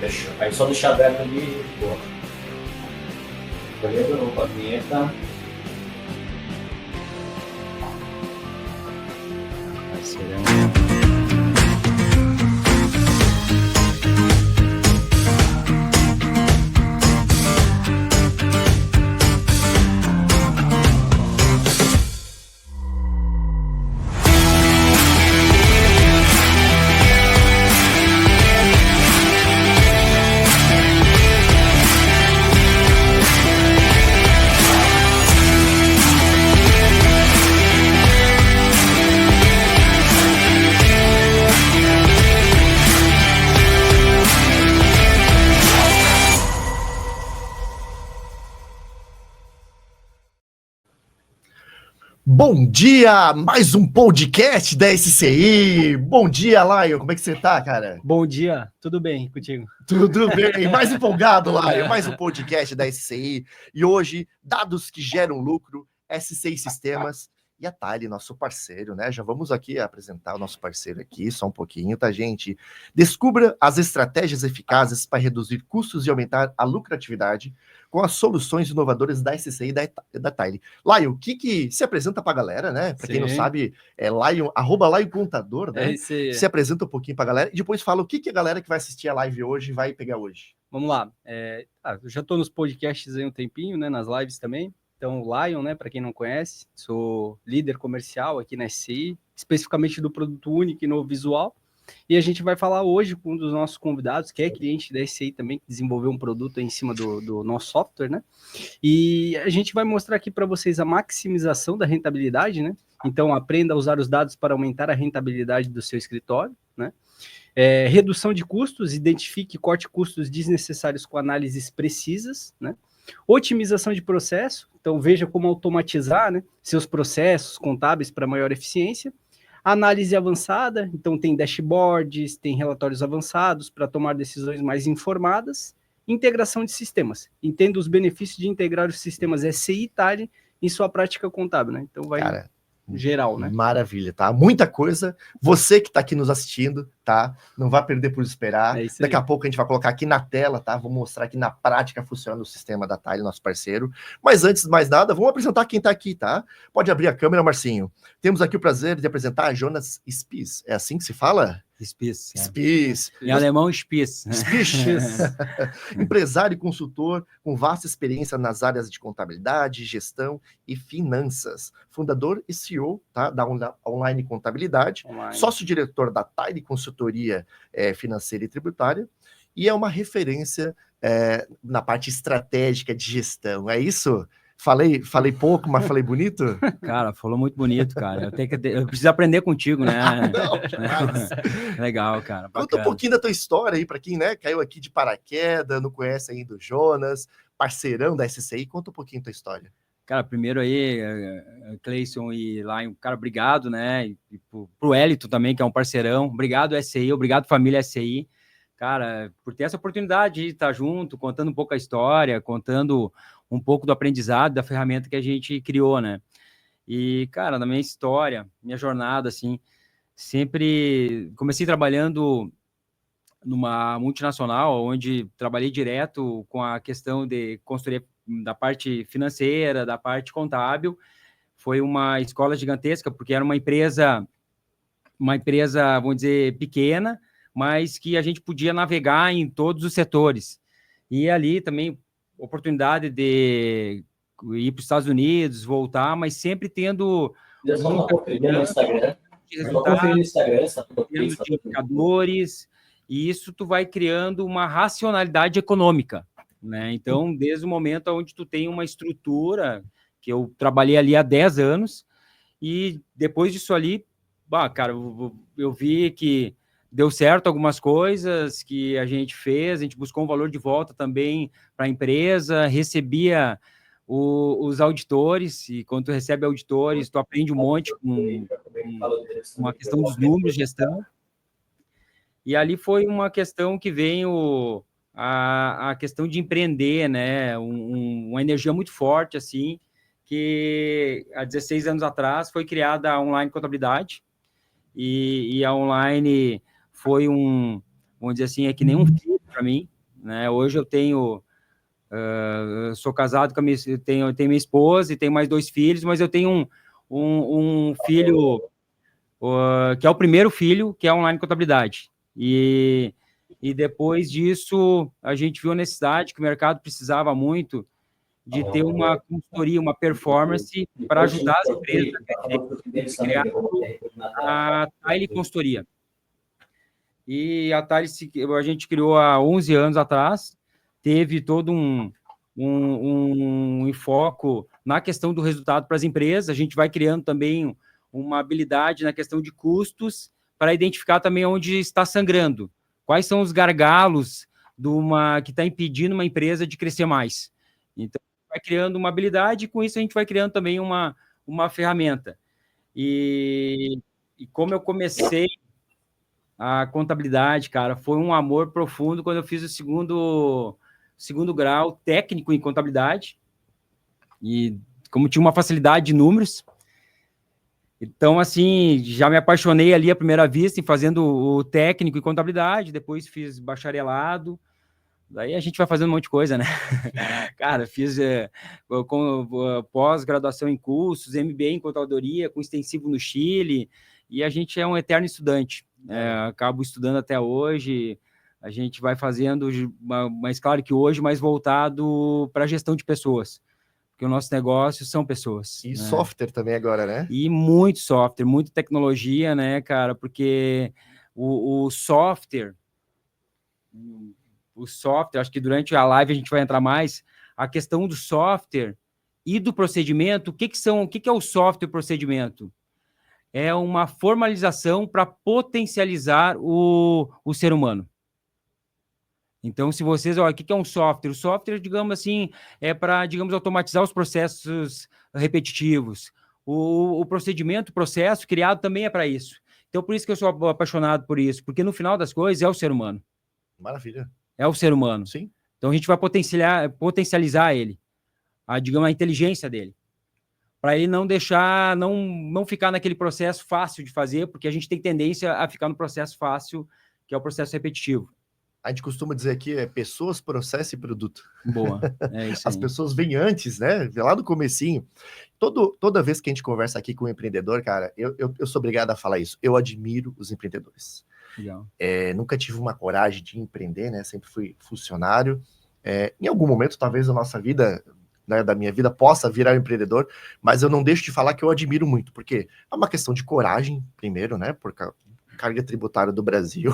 Fechou. Aí só deixar aberto ali, boa. Beleza? Vamos para a vinheta. Bom dia, mais um podcast da SCI. Bom dia, Lion, como é que você tá, cara? Bom dia, tudo bem contigo? Tudo bem, mais empolgado, Lion, mais um podcast da SCI. E hoje, dados que geram lucro, SCI Sistemas e a Thaile, nosso parceiro, né? Já vamos aqui apresentar o nosso parceiro aqui, só um pouquinho, tá, gente? Descubra as estratégias eficazes para reduzir custos e aumentar a lucratividade com as soluções inovadoras da SCI e da Thaile. Lion, o que se apresenta para a galera, né? Para quem não sabe, é Lion, @Lion Contador, né? Se apresenta um pouquinho para a galera e depois fala o que a galera que vai assistir a live hoje vai pegar hoje. Vamos lá. Eu já estou nos podcasts aí um tempinho, né? Nas lives também. Então, Lion, né? Para quem não conhece, sou líder comercial aqui na SCI, especificamente do produto único e novo visual. E a gente vai falar hoje com um dos nossos convidados, que é cliente da SCI também, que desenvolveu um produto em cima do nosso software, né? E a gente vai mostrar aqui para vocês a maximização da rentabilidade, né? Então, aprenda a usar os dados para aumentar a rentabilidade do seu escritório, né? Redução de custos, identifique e corte custos desnecessários com análises precisas, né? Otimização de processo, então veja como automatizar, né, seus processos contábeis para maior eficiência. Análise avançada, então tem dashboards, tem relatórios avançados para tomar decisões mais informadas. Integração de sistemas, entenda os benefícios de integrar os sistemas SCI e Thaile em sua prática contábil, né? Então vai... Cara, geral, né? Maravilha, tá? Muita coisa. Você que tá aqui nos assistindo, tá? Não vai perder por esperar. Daqui a pouco a gente vai colocar aqui na tela, tá? Vou mostrar que na prática funciona o sistema da Thaile, nosso parceiro. Mas antes de mais nada, vamos apresentar quem tá aqui, tá? Pode abrir a câmera, Marcinho. Temos aqui o prazer de apresentar Jonas Spies. É assim que se fala? Spies. Spies. Em alemão, Spies. Spies. Empresário e consultor com vasta experiência nas áreas de contabilidade, gestão e finanças. Fundador e CEO, tá, da Online Contabilidade. Sócio-diretor da Thaile Consultoria Financeira e Tributária. E é uma referência na parte estratégica de gestão. É isso? Falei pouco, mas falei bonito? Cara, falou muito bonito, cara. Eu preciso aprender contigo, né? Não, legal, cara. Bacana. Conta um pouquinho da tua história aí, para quem, né, caiu aqui de paraquedas, não conhece ainda o Jonas, parceirão da SCI. Conta um pouquinho da tua história. Cara, primeiro aí, Cleison e Lion, cara, obrigado, né? E pro Elito também, que é um parceirão. Obrigado, SCI, obrigado, família SCI. Cara, por ter essa oportunidade de estar junto, contando um pouco a história, contando um pouco do aprendizado, da ferramenta que a gente criou, né? E, cara, na minha história, minha jornada, assim, sempre comecei trabalhando numa multinacional, onde trabalhei direto com a questão de consultoria da parte financeira, da parte contábil. Foi uma escola gigantesca, porque era uma empresa, vamos dizer, pequena, mas que a gente podia navegar em todos os setores. E ali também, oportunidade de ir para os Estados Unidos, voltar, mas sempre tendo... Vamos conferir no Instagram. Tendo de indicadores, e isso tu vai criando uma racionalidade econômica, né? Então, desde o momento onde tu tem uma estrutura, que eu trabalhei ali há 10 anos, e depois disso ali, cara, eu vi que deu certo algumas coisas que a gente fez, a gente buscou um valor de volta também para a empresa, recebia os auditores, e quando tu recebe auditores, tu aprende um monte com a questão dos números, gestão, e ali foi uma questão que veio a questão de empreender, né, uma energia muito forte, assim, que há 16 anos atrás foi criada a Online Contabilidade, e a Online foi vamos dizer assim, é que nem um filho para mim, né? Hoje eu tenho, eu sou casado com a eu tenho minha esposa e tenho mais 2 filhos, mas eu tenho um filho que é o primeiro filho, que é online contabilidade. E depois disso, a gente viu a necessidade que o mercado precisava muito de ter uma consultoria, uma performance para ajudar as empresas a criar a Tile Consultoria. E a Tile a gente criou há 11 anos atrás, teve todo um enfoque na questão do resultado para as empresas. A gente vai criando também uma habilidade na questão de custos para identificar também onde está sangrando. Quais são os gargalos que está impedindo uma empresa de crescer mais. Então, vai criando uma habilidade e com isso a gente vai criando também uma ferramenta. E como eu comecei a contabilidade, cara, foi um amor profundo quando eu fiz o segundo grau técnico em contabilidade. E como tinha uma facilidade de números, então, assim, já me apaixonei ali à primeira vista em fazendo o técnico em contabilidade, depois fiz bacharelado, daí a gente vai fazendo um monte de coisa, né? Cara, fiz pós-graduação em cursos, MBA em contadoria, com extensivo no Chile, e a gente é um eterno estudante. Acabo estudando até hoje, a gente vai fazendo, mas claro que hoje mais voltado para a gestão de pessoas. Porque o nosso negócio são pessoas. E né? software também agora, né? E muito software, muita tecnologia, né, cara? Porque o software, acho que durante a live a gente vai entrar mais, a questão do software e do procedimento, o que é o software e o procedimento? É uma formalização para potencializar o ser humano. Então, se vocês, olha, o que é um software? O software, digamos assim, é para, digamos, automatizar os processos repetitivos. O procedimento, o processo criado também é para isso. Então, por isso que eu sou apaixonado por isso, porque no final das coisas é o ser humano. Maravilha. É o ser humano. Sim. Então, a gente vai potencializar ele, digamos, a inteligência dele, para ele não deixar, não ficar naquele processo fácil de fazer, porque a gente tem tendência a ficar no processo fácil, que é o processo repetitivo. A gente costuma dizer aqui pessoas, processo e produto. Boa, é isso aí. As pessoas vêm antes, né? Lá do comecinho. Toda vez que a gente conversa aqui com um empreendedor, cara, eu sou obrigado a falar isso. Eu admiro os empreendedores. Legal. Nunca tive uma coragem de empreender, né? Sempre fui funcionário. Em algum momento, talvez a nossa vida, né, da minha vida, possa virar empreendedor, mas eu não deixo de falar que eu admiro muito, porque é uma questão de coragem, primeiro, né? Porque carga tributária do Brasil,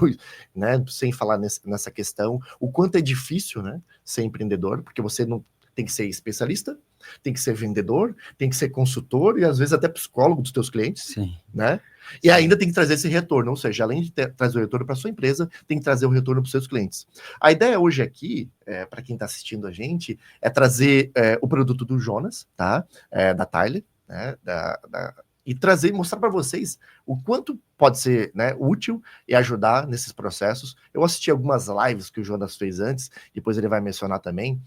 né? Sem falar nessa questão, o quanto é difícil, né? Ser empreendedor, porque você não tem que ser especialista, tem que ser vendedor, tem que ser consultor e às vezes até psicólogo dos teus clientes, Sim. né? E ainda tem que trazer esse retorno, ou seja, além de trazer o retorno para sua empresa, tem que trazer o retorno para os seus clientes. A ideia hoje aqui, para quem está assistindo a gente, é trazer o produto do Jonas, tá? Da Tile, né? E trazer, mostrar para vocês o quanto pode ser, né, útil e ajudar nesses processos. Eu assisti algumas lives que o Jonas fez antes, depois ele vai mencionar também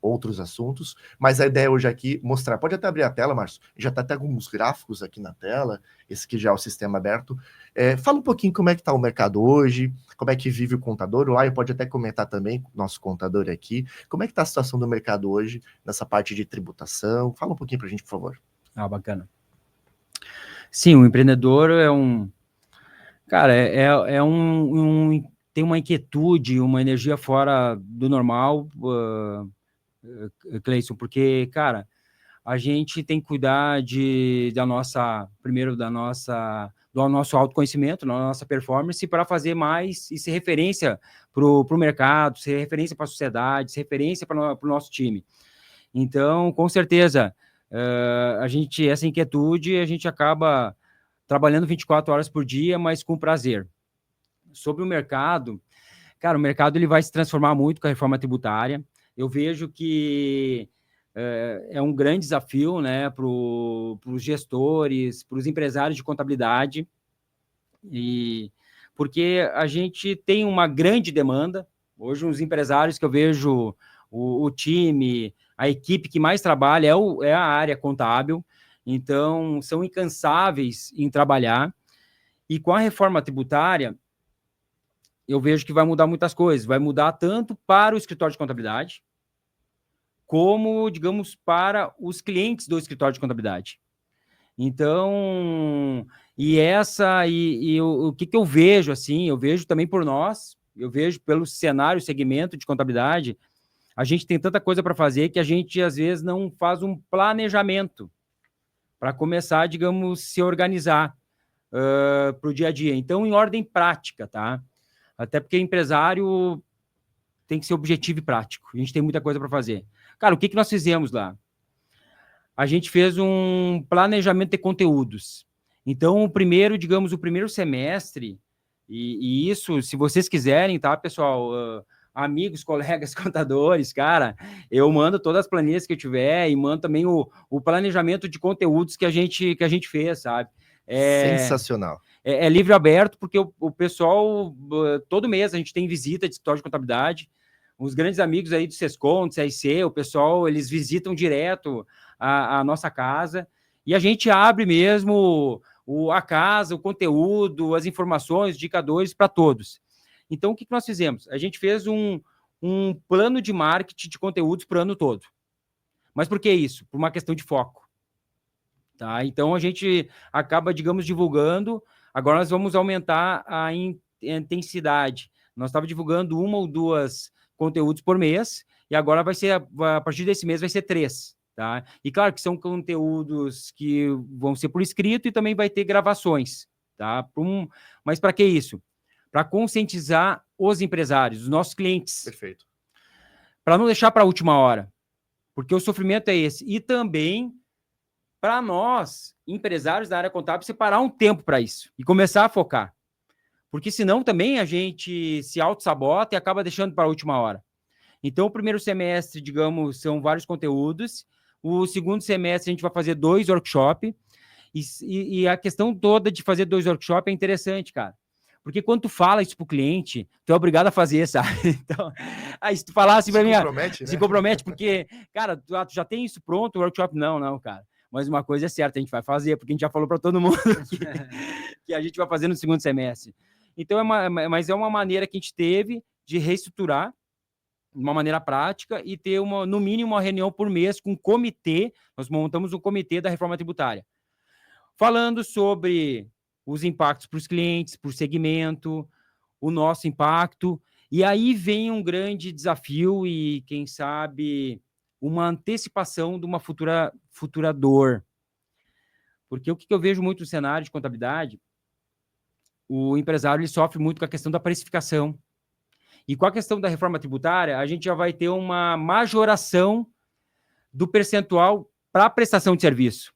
outros assuntos, mas a ideia hoje aqui é mostrar, pode até abrir a tela, Márcio, já está até alguns gráficos aqui na tela, esse aqui já é o sistema aberto. Fala um pouquinho como é que está o mercado hoje, como é que vive o contador, o Laio pode até comentar também, nosso contador aqui, como é que está a situação do mercado hoje, nessa parte de tributação, fala um pouquinho para a gente, por favor. Bacana. Sim, o empreendedor cara, tem uma inquietude, uma energia fora do normal, Cleison, porque, cara, a gente tem que cuidar do nosso autoconhecimento, da nossa performance, para fazer mais e ser referência para o mercado, ser referência para a sociedade, ser referência para o nosso time. Então, com certeza, essa inquietude, a gente acaba trabalhando 24 horas por dia, mas com prazer. Sobre o mercado, cara, o mercado ele vai se transformar muito com a reforma tributária. Eu vejo que é um grande desafio, né, para os gestores, para os empresários de contabilidade, porque a gente tem uma grande demanda. Hoje, os empresários que eu vejo, o time, a equipe que mais trabalha é a área contábil, então são incansáveis em trabalhar. E com a reforma tributária, eu vejo que vai mudar muitas coisas. Vai mudar tanto para o escritório de contabilidade, como, digamos, para os clientes do escritório de contabilidade. Então, o que eu vejo, assim, eu vejo também por nós, eu vejo pelo cenário, segmento de contabilidade, a gente tem tanta coisa para fazer que a gente, às vezes, não faz um planejamento para começar, digamos, se organizar para o dia a dia. Então, em ordem prática, tá? Até porque empresário tem que ser objetivo e prático. A gente tem muita coisa para fazer. Cara, o que nós fizemos lá? A gente fez um planejamento de conteúdos. Então, o primeiro semestre, e isso, se vocês quiserem, tá, pessoal? Amigos, colegas, contadores, cara, eu mando todas as planilhas que eu tiver e mando também o planejamento de conteúdos que a gente fez, sabe? Sensacional. É livre aberto, porque o pessoal, todo mês a gente tem visita de escritório de contabilidade, os grandes amigos aí do Sescom, do CRC, o pessoal, eles visitam direto a nossa casa, e a gente abre mesmo a casa, o conteúdo, as informações, indicadores para todos. Então, o que nós fizemos? A gente fez um plano de marketing de conteúdos para o ano todo. Mas por que isso? Por uma questão de foco. Tá? Então, a gente acaba, digamos, divulgando. Agora, nós vamos aumentar a intensidade. Nós estávamos divulgando 1 ou 2 conteúdos por mês, e agora vai ser, a partir desse mês, vai ser 3. Tá? E claro que são conteúdos que vão ser por escrito e também vai ter gravações. Tá? Mas para que isso? Para conscientizar os empresários, os nossos clientes. Perfeito. Para não deixar para a última hora, porque o sofrimento é esse. E também para nós, empresários da área contábil, separar um tempo para isso e começar a focar. Porque senão também a gente se auto-sabota e acaba deixando para a última hora. Então, o primeiro semestre, digamos, são vários conteúdos. O segundo semestre, a gente vai fazer 2 workshops. E a questão toda de fazer 2 workshops é interessante, cara. Porque quando tu fala isso pro cliente, tu é obrigado a fazer, sabe? Então, aí se tu falar assim pra mim... Se compromete, porque, cara, tu já tem isso pronto, o workshop? Não, cara. Mas uma coisa é certa, a gente vai fazer, porque a gente já falou para todo mundo que a gente vai fazer no segundo semestre. Então, mas é uma maneira que a gente teve de reestruturar de uma maneira prática e ter, no mínimo, uma reunião por mês com um comitê. Nós montamos um comitê da reforma tributária, falando sobre os impactos para os clientes, para o segmento, o nosso impacto. E aí vem um grande desafio e, quem sabe, uma antecipação de uma futura dor. Porque o que eu vejo muito no cenário de contabilidade, o empresário ele sofre muito com a questão da precificação. E com a questão da reforma tributária, a gente já vai ter uma majoração do percentual para a prestação de serviço.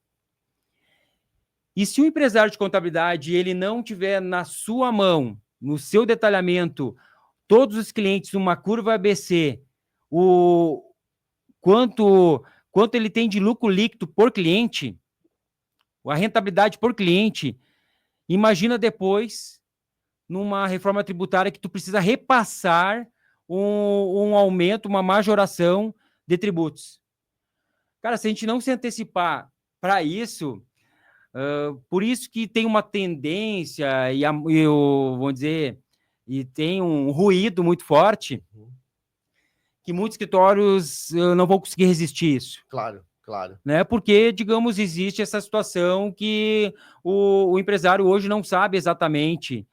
E se o empresário de contabilidade ele não tiver na sua mão, no seu detalhamento, todos os clientes, uma curva ABC, quanto ele tem de lucro líquido por cliente, a rentabilidade por cliente, imagina depois, numa reforma tributária que tu precisa repassar um aumento, uma majoração de tributos. Cara, se a gente não se antecipar para isso, por isso que tem uma tendência, vamos dizer, e tem um ruído muito forte, que muitos escritórios não vão conseguir resistir isso. Claro. Né? Porque, digamos, existe essa situação que o empresário hoje não sabe exatamente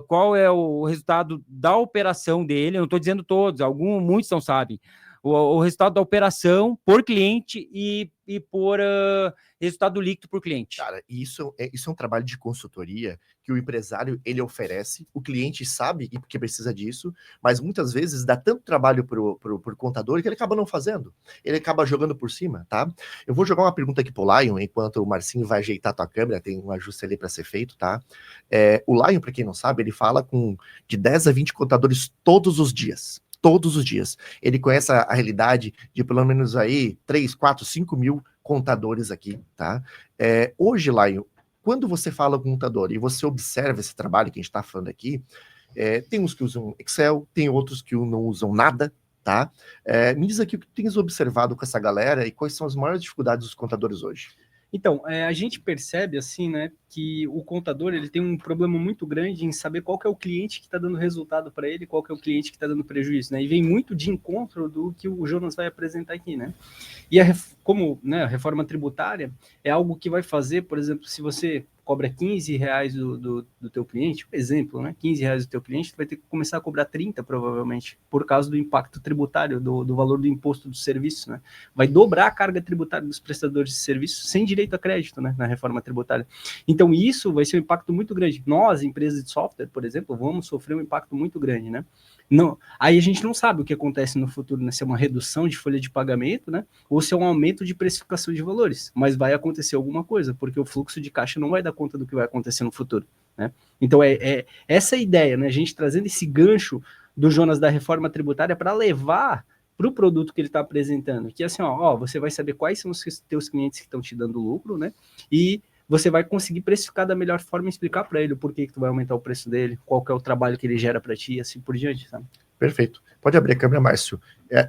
qual é o resultado da operação dele. Eu não estou dizendo todos, muitos não sabem. O resultado da operação por cliente e por resultado líquido por cliente. Cara, isso é um trabalho de consultoria que o empresário, ele oferece, o cliente sabe que precisa disso, mas muitas vezes dá tanto trabalho pro contador que ele acaba não fazendo. Ele acaba jogando por cima, tá? Eu vou jogar uma pergunta aqui pro Lion, enquanto o Marcinho vai ajeitar a tua câmera, tem um ajuste ali para ser feito, tá? O Lion, para quem não sabe, ele fala de 10 a 20 contadores todos os dias. Todos os dias. Ele conhece a realidade de pelo menos aí 3, 4, 5 mil contadores aqui, tá? Hoje, Lion, quando você fala com o contador e você observa esse trabalho que a gente está falando aqui, tem uns que usam Excel, tem outros que não usam nada, tá? Me diz aqui o que tu tens observado com essa galera e quais são as maiores dificuldades dos contadores hoje. Então, a gente percebe assim, né, que o contador ele tem um problema muito grande em saber qual que é o cliente que está dando resultado para ele, qual que é o cliente que está dando prejuízo, né? E vem muito de encontro do que o Jonas vai apresentar aqui, né? E como, né, a reforma tributária é algo que vai fazer, por exemplo, se você cobra R$15 do teu cliente, por exemplo, né? R$15 do teu cliente, tu vai ter que começar a cobrar 30 provavelmente, por causa do impacto tributário, do valor do imposto do serviço, né? Vai dobrar a carga tributária dos prestadores de serviço sem direito a crédito, né, na reforma tributária. Então isso vai ser um impacto muito grande. Nós, empresas de software, por exemplo, vamos sofrer um impacto muito grande, né? Não, aí a gente não sabe o que acontece no futuro, né? Se é uma redução de folha de pagamento, né? Ou se é um aumento de precificação de valores. Mas vai acontecer alguma coisa, porque o fluxo de caixa não vai dar conta do que vai acontecer no futuro, né? Então é essa a ideia, né? A gente trazendo esse gancho do Jonas da reforma tributária para levar para o produto que ele está apresentando, que é assim, ó, você vai saber quais são os teus clientes que estão te dando lucro, né? E você vai conseguir precificar da melhor forma e explicar para ele o porquê que tu vai aumentar o preço dele, qual que é o trabalho que ele gera para ti e assim por diante, sabe? Perfeito. Pode abrir a câmera, Márcio.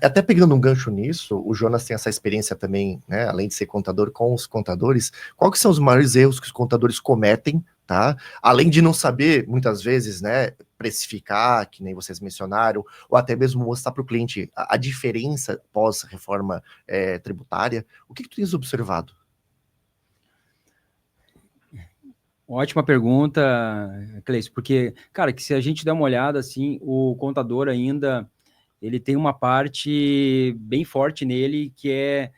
Até pegando um gancho nisso, o Jonas tem essa experiência também, né, além de ser contador, com os contadores. Qual que são os maiores erros que os contadores cometem, tá? Além de não saber, muitas vezes, né, precificar, que nem vocês mencionaram, ou até mesmo mostrar para o cliente a diferença pós-reforma tributária. O que tu tens observado? Ótima pergunta, Cleiton, porque, cara, que se a gente der uma olhada, assim, o contador ainda, ele tem uma parte bem forte nele, que é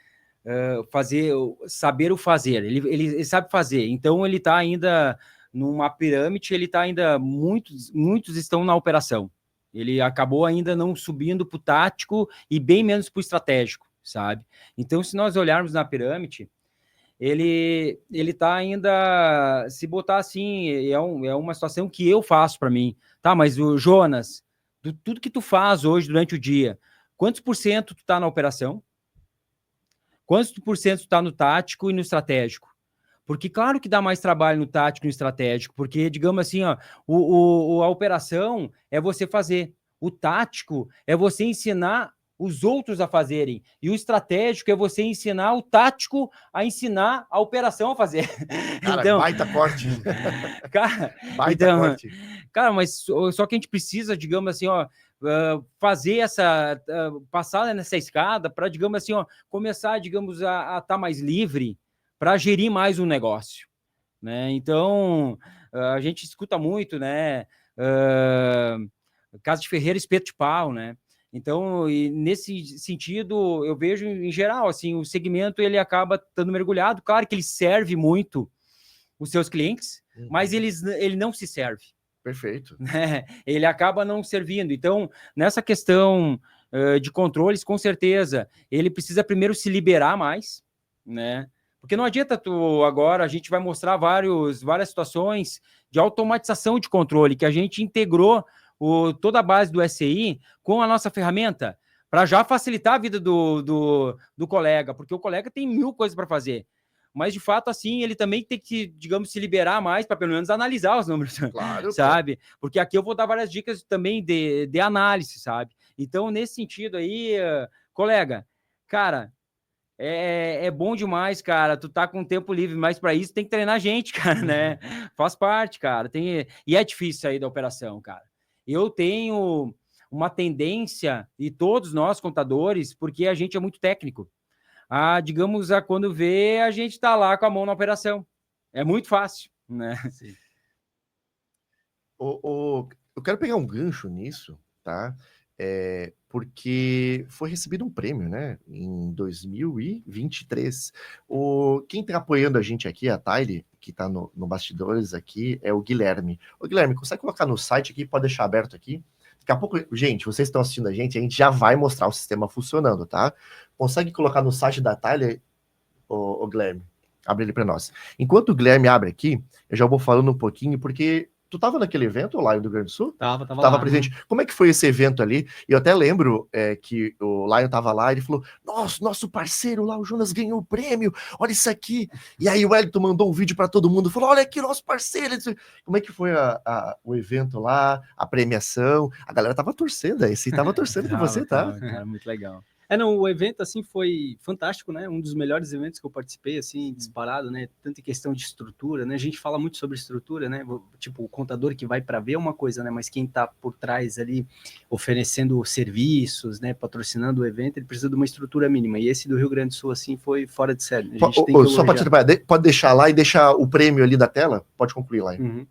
saber o fazer, ele sabe fazer, então ele está ainda numa pirâmide, ele está ainda, muitos estão na operação, ele acabou ainda não subindo para o tático e bem menos para o estratégico, sabe? Então, se nós olharmos na pirâmide, ele tá ainda, se botar assim, é uma situação que eu faço para mim, tá? Mas o Jonas, tudo que tu faz hoje durante o dia, quantos por cento tu tá na operação? Quantos por cento tu tá no tático e no estratégico? Porque claro que dá mais trabalho no tático e no estratégico, porque, digamos assim, ó, a operação é você fazer, o tático é você ensinar os outros a fazerem, e o estratégico é você ensinar o tático a ensinar a operação a fazer. Cara, então, baita corte. Cara, Baita então, corte. Cara, mas só que a gente precisa, digamos assim, ó, fazer essa, passar nessa escada para, digamos assim, ó, começar, digamos, a estar mais livre para gerir mais um negócio, né? Então, a gente escuta muito, né? Casa de Ferreira, espeto de pau, né? Então, e nesse sentido, eu vejo em geral, assim, o segmento ele acaba estando mergulhado. Claro que ele serve muito os seus clientes, mas ele não se serve. Perfeito. Né? Ele acaba não servindo. Então, nessa questão de controles, com certeza, ele precisa primeiro se liberar mais, né? Porque não adianta agora, a gente vai mostrar várias situações de automatização de controle que a gente integrou toda a base do SCI com a nossa ferramenta para já facilitar a vida do colega, porque o colega tem 1000 coisas para fazer. Mas, de fato, assim, ele também tem que, digamos, se liberar mais para, pelo menos, analisar os números, claro, sabe? Claro. Porque aqui eu vou dar várias dicas também de análise, sabe? Então, nesse sentido aí, colega, cara, é bom demais, cara, tu tá com tempo livre, mas para isso tem que treinar gente, cara, né? Faz parte, cara. E é difícil sair da operação, cara. Eu tenho uma tendência, e todos nós, contadores, porque a gente é muito técnico. Digamos, quando vê, a gente tá lá com a mão na operação. É muito fácil, né? Sim. Eu quero pegar um gancho nisso, tá? Porque foi recebido um prêmio, né? Em 2023. Quem tá apoiando a gente aqui, a Tyler, que tá no bastidores aqui, é o Guilherme. Ô, Guilherme, consegue colocar no site aqui? Pode deixar aberto aqui? Daqui a pouco, gente, vocês estão assistindo a gente já vai mostrar o sistema funcionando, tá? Consegue colocar no site da Tyler, o Guilherme? Abre ele para nós. Enquanto o Guilherme abre aqui, eu já vou falando um pouquinho, porque tu tava naquele evento lá do Rio Grande do Sul? Tava lá, presente. Como é que foi esse evento ali? E eu até lembro que o Lion tava lá, ele falou, nosso parceiro lá, o Jonas ganhou o prêmio, olha isso aqui. E aí o Wellington mandou um vídeo para todo mundo, falou, olha aqui, nosso parceiro. Como é que foi o evento lá, a premiação? A galera tava torcendo, tava torcendo por você, tá? Cara, muito legal. Não, o evento, assim, foi fantástico, né? Um dos melhores eventos que eu participei, assim, disparado, né? Tanto em questão de estrutura, né? A gente fala muito sobre estrutura, né? Tipo, o contador que vai para ver é uma coisa, né? Mas quem tá por trás ali, oferecendo serviços, né? Patrocinando o evento, ele precisa de uma estrutura mínima. E esse do Rio Grande do Sul, assim, foi fora de série. A gente tem que Só para pode deixar lá e deixar o prêmio ali da tela? Pode concluir lá. Uhum.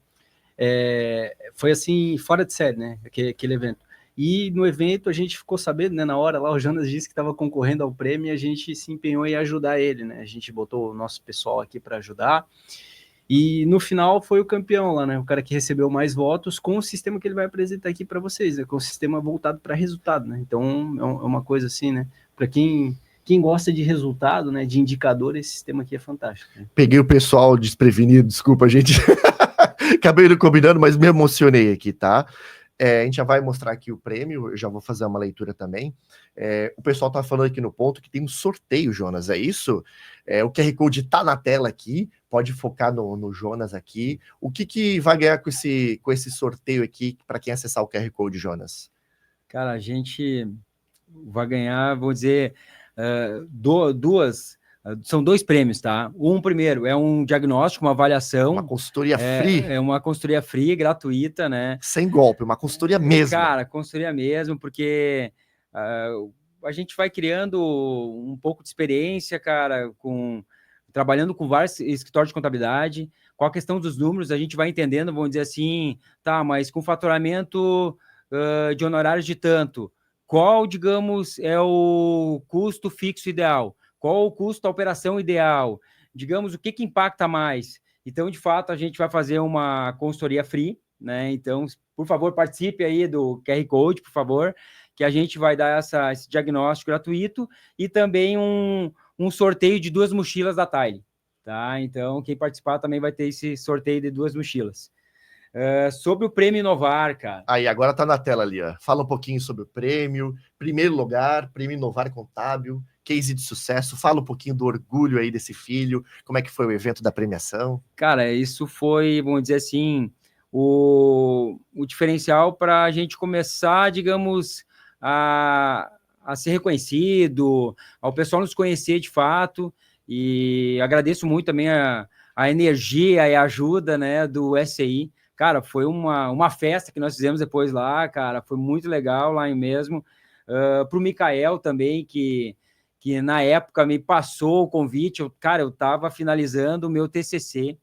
Foi, assim, fora de série, né? Aquele evento. E no evento a gente ficou sabendo, né, na hora lá o Jonas disse que estava concorrendo ao prêmio e a gente se empenhou em ajudar ele, né? A gente botou o nosso pessoal aqui para ajudar. E no final foi o campeão lá, né? O cara que recebeu mais votos com o sistema que ele vai apresentar aqui para vocês, né? Com o sistema voltado para resultado, né? Então é uma coisa assim, né? Para quem gosta de resultado, né, de indicador, esse sistema aqui é fantástico. Né? Peguei o pessoal desprevenido, desculpa, gente. Acabei não combinando, mas me emocionei aqui, tá? A gente já vai mostrar aqui o prêmio, eu já vou fazer uma leitura também. O pessoal tá falando aqui no ponto que tem um sorteio, Jonas, é isso? O QR Code tá na tela aqui, pode focar no Jonas aqui. O que vai ganhar com esse sorteio aqui, para quem acessar o QR Code, Jonas? Cara, a gente vai ganhar, vou dizer, são 2 prêmios, tá? Primeiro é um diagnóstico, uma avaliação. Uma consultoria free. É uma consultoria free, gratuita, né? Sem golpe, uma consultoria mesmo. Cara, consultoria mesmo, porque a gente vai criando um pouco de experiência, cara, trabalhando com vários escritórios de contabilidade. Com a questão dos números, a gente vai entendendo, vamos dizer assim, tá, mas com faturamento de honorários de tanto, qual, digamos, é o custo fixo ideal? Qual o custo da operação ideal? Digamos, o que impacta mais? Então, de fato, a gente vai fazer uma consultoria free, né? Então, por favor, participe aí do QR Code, por favor, que a gente vai dar esse diagnóstico gratuito e também um sorteio de 2 mochilas da Tile, tá? Então, quem participar também vai ter esse sorteio de 2 mochilas. Sobre o Prêmio Inovar, cara. Aí, agora tá na tela ali, ó. Fala um pouquinho sobre o prêmio, primeiro lugar, Prêmio Inovar Contábil, case de sucesso, fala um pouquinho do orgulho aí desse filho, como é que foi o evento da premiação? Cara, isso foi, vamos dizer assim, o diferencial para a gente começar, digamos, a ser reconhecido, ao pessoal nos conhecer de fato, e agradeço muito também a energia e a ajuda, né, do SCI. Cara, foi uma festa que nós fizemos depois lá, cara, foi muito legal lá mesmo. Para o Mikael também, que na época me passou o convite, eu estava finalizando o meu TCC,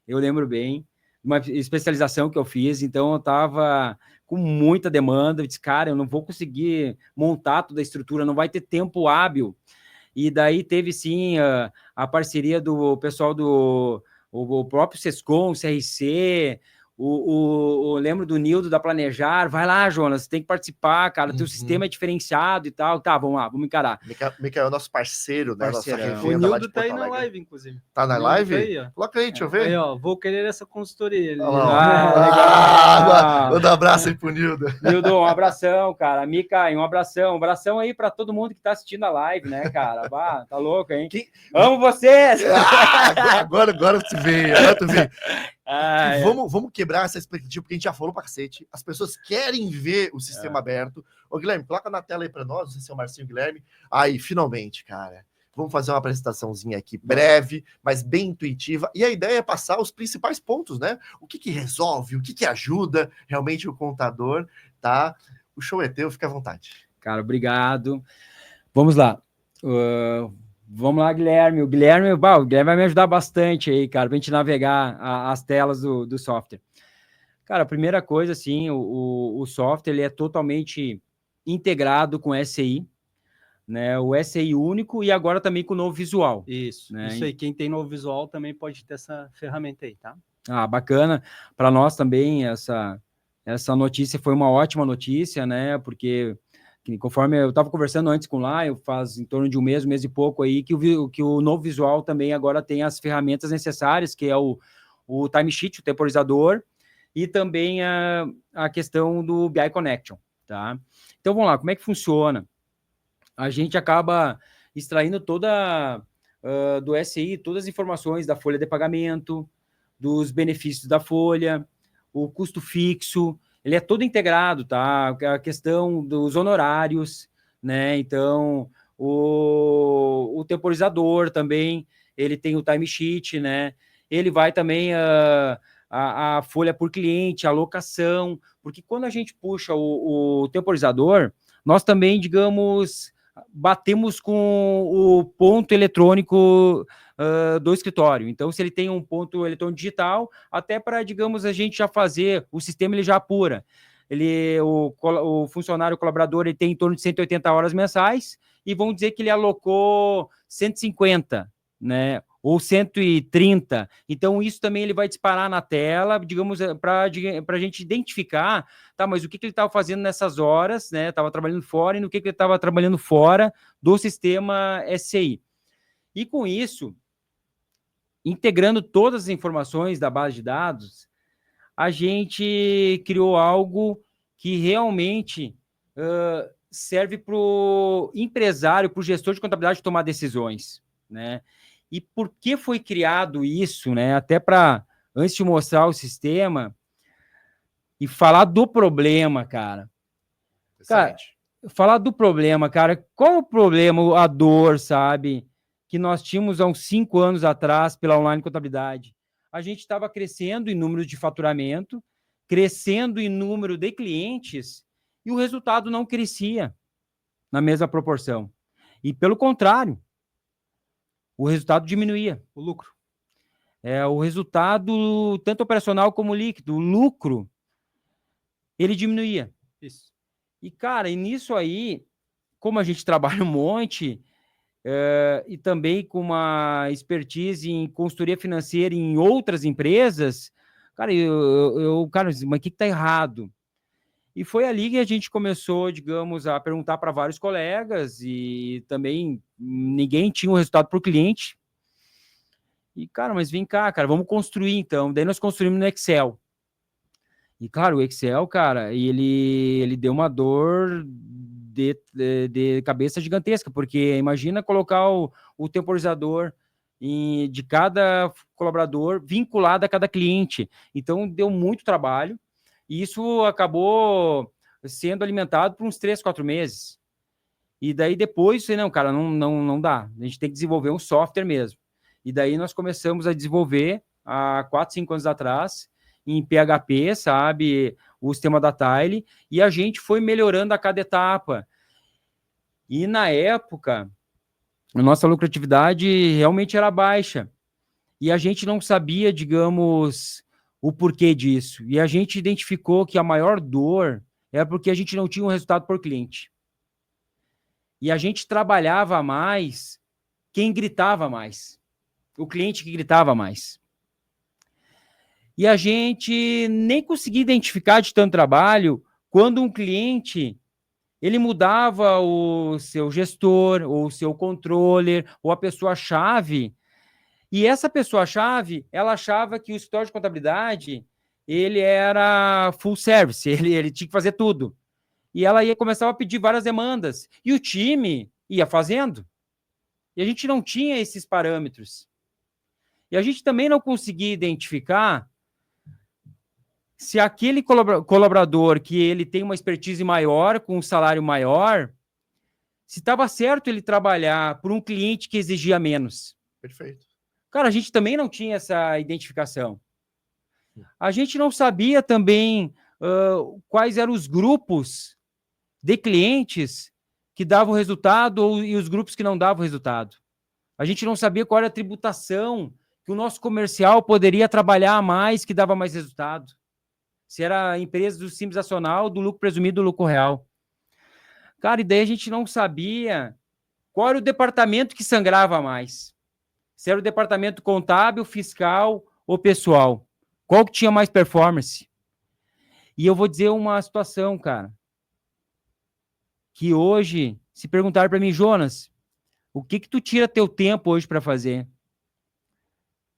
eu lembro bem, uma especialização que eu fiz, então eu estava com muita demanda, eu disse, cara, eu não vou conseguir montar toda a estrutura, não vai ter tempo hábil. E daí teve sim a parceria do pessoal o próprio Sescom, o CRC, lembro do Nildo da Planejar, vai lá, Jonas, tem que participar, cara, teu sistema é diferenciado e tal, tá, vamos lá, vamos encarar. Mikael é nosso parceiro, né, nossa revenda. O Nildo tá aí na live, inclusive. Tá na live? Tá aí, ó. Coloca aí, deixa eu ver. Aí, ó, vou querer essa consultoria. Legal. Manda um abraço aí pro Nildo. Nildo, um abração, cara. Mika, um abração aí pra todo mundo que tá assistindo a live, né, cara? Bah, tá louco, hein? Amo vocês! Agora tu vê, Vamos quebrar essa expectativa, porque a gente já falou pra cacete. As pessoas querem ver o sistema aberto. Ô, Guilherme, coloca na tela aí pra nós, não sei se é o Marcinho Guilherme. Aí, finalmente, cara. Vamos fazer uma apresentaçãozinha aqui breve, mas bem intuitiva. E a ideia é passar os principais pontos, né? O que resolve, o que ajuda realmente o contador, tá? O show é teu, fica à vontade. Cara, obrigado. Vamos lá. Vamos lá, Guilherme. O Guilherme vai me ajudar bastante aí, cara, pra gente navegar as telas do software. Cara, a primeira coisa, assim, o software, ele é totalmente integrado com SCI, né? O SCI único e agora também com o novo visual. Isso, né? Isso aí. Quem tem novo visual também pode ter essa ferramenta aí, tá? Bacana. Para nós também, essa notícia foi uma ótima notícia, né? Porque conforme eu estava conversando antes com lá, faz em torno de um mês e pouco aí, que o novo visual também agora tem as ferramentas necessárias, que é o timesheet, o temporizador, e também a questão do BI Connection, tá? Então, vamos lá, como é que funciona? A gente acaba extraindo do SI, todas as informações da folha de pagamento, dos benefícios da folha, o custo fixo, ele é todo integrado, tá? A questão dos honorários, né? Então, o temporizador também, ele tem o timesheet, né? Ele vai também a folha por cliente, a alocação, porque quando a gente puxa o temporizador, nós também, digamos, batemos com o ponto eletrônico do escritório. Então, se ele tem um ponto eletrônico digital, até para, digamos, a gente já fazer, o sistema ele já apura. O funcionário, o colaborador, ele tem em torno de 180 horas mensais e vão dizer que ele alocou 150, né? Ou 130. Então, isso também ele vai disparar na tela, digamos, para a gente identificar, tá, mas o que ele estava fazendo nessas horas, né? Estava trabalhando fora e no que ele estava trabalhando fora do sistema SCI. E com isso, integrando todas as informações da base de dados, a gente criou algo que realmente serve para o empresário, para o gestor de contabilidade tomar decisões, né? E por que foi criado isso, né? Até para, antes de mostrar o sistema e falar do problema, cara. Cara, falar do problema, cara. Qual o problema, a dor, sabe? Que nós tínhamos há uns 5 anos atrás pela online contabilidade. A gente estava crescendo em número de faturamento, crescendo em número de clientes, e o resultado não crescia na mesma proporção. E pelo contrário, o resultado diminuía, o lucro. O resultado, tanto operacional como líquido, o lucro, ele diminuía. Isso. E, cara, e nisso aí, como a gente trabalha um monte, e também com uma expertise em consultoria financeira em outras empresas, cara, cara, mas o que está errado? E foi ali que a gente começou, digamos, a perguntar para vários colegas e também ninguém tinha um resultado para o cliente. E, cara, mas vem cá, cara, vamos construir então. Daí nós construímos no Excel. E, claro, o Excel, cara, ele deu uma dor de cabeça gigantesca, porque imagina colocar o temporizador de cada colaborador vinculado a cada cliente. Então, deu muito trabalho. E isso acabou sendo alimentado por uns 3, 4 meses. E daí depois, não, cara, não dá. A gente tem que desenvolver um software mesmo. E daí nós começamos a desenvolver, há 4, 5 anos atrás, em PHP, sabe, o sistema da Tile, e a gente foi melhorando a cada etapa. E na época, a nossa lucratividade realmente era baixa. E a gente não sabia, digamos, o porquê disso. E a gente identificou que a maior dor era porque a gente não tinha um resultado por cliente. E a gente trabalhava mais quem gritava mais. O cliente que gritava mais. E a gente nem conseguia identificar de tanto trabalho quando um cliente ele mudava o seu gestor, ou o seu controller, ou a pessoa-chave. E essa pessoa-chave, ela achava que o escritório de contabilidade, ele era full service, ele tinha que fazer tudo. E ela ia começar a pedir várias demandas. E o time ia fazendo. E a gente não tinha esses parâmetros. E a gente também não conseguia identificar se aquele colaborador que ele tem uma expertise maior, com um salário maior, se estava certo ele trabalhar por um cliente que exigia menos. Perfeito. Cara, a gente também não tinha essa identificação. A gente não sabia também quais eram os grupos de clientes que davam resultado e os grupos que não davam resultado. A gente não sabia qual era a tributação que o nosso comercial poderia trabalhar a mais, que dava mais resultado. Se era a empresa do Simples Nacional, do lucro presumido, do lucro real. Cara, e daí a gente não sabia qual era o departamento que sangrava mais. Se era o departamento contábil, fiscal ou pessoal. Qual que tinha mais performance? E eu vou dizer uma situação, cara, que hoje, se perguntar para mim, Jonas, o que tu tira teu tempo hoje para fazer?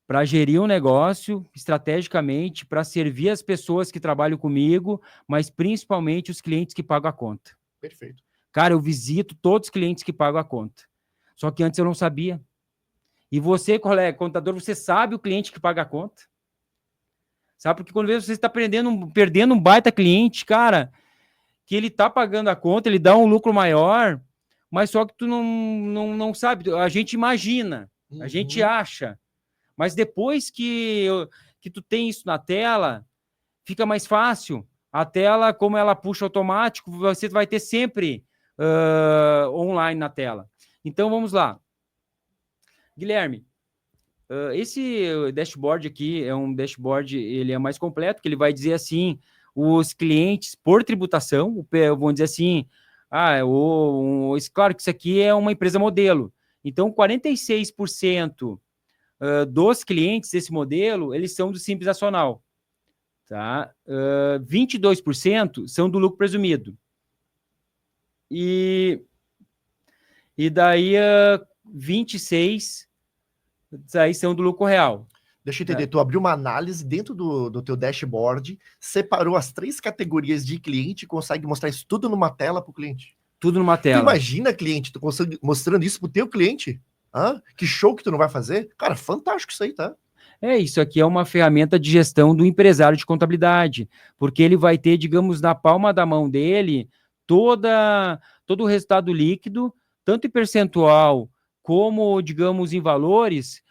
Para gerir um negócio estrategicamente, para servir as pessoas que trabalham comigo, mas principalmente os clientes que pagam a conta. Perfeito. Cara, eu visito todos os clientes que pagam a conta. Só que antes eu não sabia. E você, colega, contador, você sabe o cliente que paga a conta? Sabe? Porque quando você está perdendo um baita cliente, cara, que ele está pagando a conta, ele dá um lucro maior, mas só que tu não sabe, a gente imagina, a gente acha, mas depois que tu tem isso na tela, fica mais fácil. A tela, como ela puxa automático, você vai ter sempre online na tela. Então, vamos lá. Guilherme, esse dashboard aqui é um dashboard, ele é mais completo, que ele vai dizer assim, os clientes por tributação, vamos dizer assim, claro que isso aqui é uma empresa modelo. Então, 46% dos clientes desse modelo, eles são do Simples Nacional. Tá? 22% são do lucro presumido. E daí 26% aí são do lucro real. Deixa eu entender, tu abriu uma análise dentro do teu dashboard, separou as 3 categorias de cliente e consegue mostrar isso tudo numa tela para o cliente. Tudo numa tela. Tu imagina, cliente, tu consegue mostrando isso pro teu cliente? Que show que tu não vai fazer? Cara, fantástico isso aí, tá? Isso aqui é uma ferramenta de gestão do empresário de contabilidade, porque ele vai ter, digamos, na palma da mão dele, todo o resultado líquido, tanto em percentual como, digamos, em valores,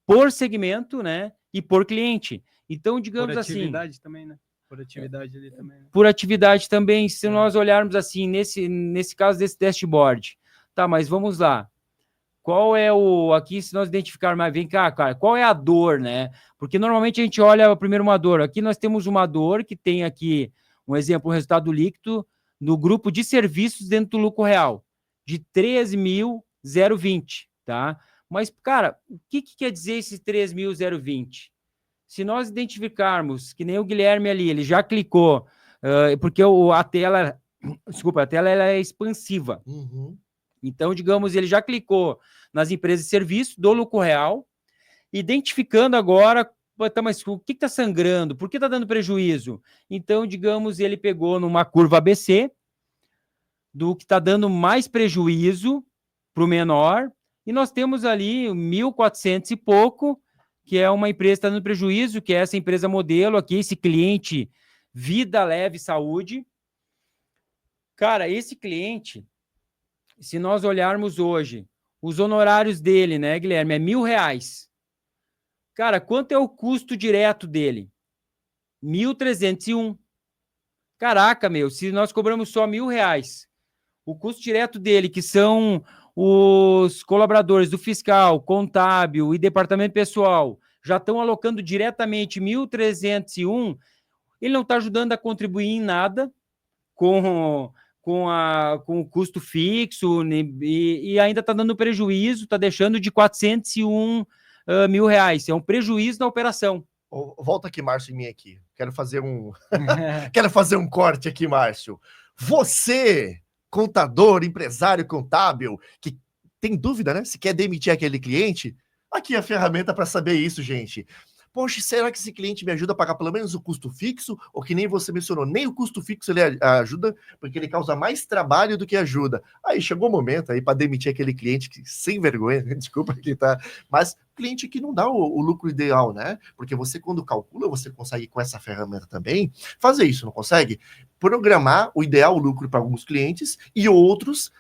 por segmento, né, e por cliente. Então, digamos por assim... atividade também, né? Por atividade ali também. Né? Por atividade também, se nós olharmos assim, nesse caso desse dashboard. Tá, mas vamos lá. Qual é aqui, se nós identificarmos, mas vem cá, cara, qual é a dor, né? Porque normalmente a gente olha primeiro uma dor. Aqui nós temos uma dor que tem aqui, um exemplo, um resultado líquido no grupo de serviços dentro do lucro real, de 13.020, tá? Mas, cara, o que quer dizer esse 13.020? Se nós identificarmos, que nem o Guilherme ali, ele já clicou, porque a tela, desculpa, a tela ela é expansiva. Então, digamos, ele já clicou nas empresas de serviço do lucro real, identificando agora, tá, mas o que está sangrando? Por que está dando prejuízo? Então, digamos, ele pegou numa curva ABC, do que está dando mais prejuízo para o menor, e nós temos ali 1.400 e pouco, que é uma empresa que está dando prejuízo, que é essa empresa modelo aqui, esse cliente Vida Leve Saúde. Cara, esse cliente... Se nós olharmos hoje, os honorários dele, né, Guilherme, é R$1.000. Cara, quanto é o custo direto dele? 1.301. Caraca, se nós cobramos só R$1.000, o custo direto dele, que são os colaboradores do fiscal, contábil e departamento pessoal, já estão alocando diretamente 1.301, ele não está ajudando a contribuir em nada com o custo fixo, e ainda está dando prejuízo, está deixando de R$401 mil. É um prejuízo na operação. Volta aqui, Márcio, em mim aqui. Quero fazer um corte aqui, Márcio. Você, contador, empresário contábil, que tem dúvida, né? Se quer demitir aquele cliente, aqui é a ferramenta para saber isso, gente. Poxa, será que esse cliente me ajuda a pagar pelo menos o custo fixo? Ou que nem você mencionou, nem o custo fixo ele ajuda, porque ele causa mais trabalho do que ajuda. Aí chegou o momento aí para demitir aquele cliente que, sem vergonha, desculpa aqui, tá? Mas cliente que não dá o lucro ideal, né? Porque você, quando calcula, você consegue com essa ferramenta também fazer isso, não consegue? Programar o ideal lucro para alguns clientes e outros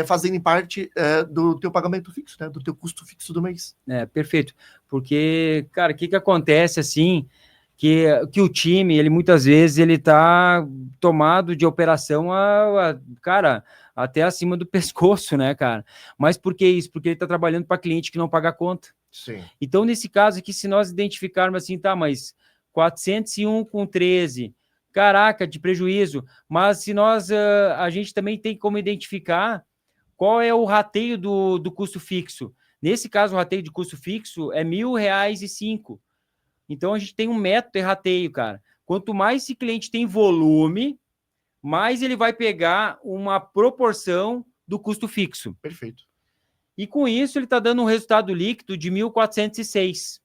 fazerem parte do teu pagamento fixo, né? Do teu custo fixo do mês. Perfeito. Porque, cara, o que acontece assim, que o time, ele muitas vezes, ele tá tomado de operação, cara, até acima do pescoço, né, cara? Mas por que isso? Porque ele tá trabalhando para cliente que não paga a conta. Sim. Então, nesse caso aqui, se nós identificarmos assim, tá, mas 401 com 13, caraca, de prejuízo, mas se nós, a gente também tem como identificar qual é o rateio do custo fixo. Nesse caso, o rateio de custo fixo é R$1.000,05. Então, a gente tem um método de rateio, cara. Quanto mais esse cliente tem volume, mais ele vai pegar uma proporção do custo fixo. Perfeito. E com isso, ele está dando um resultado líquido de 1.406.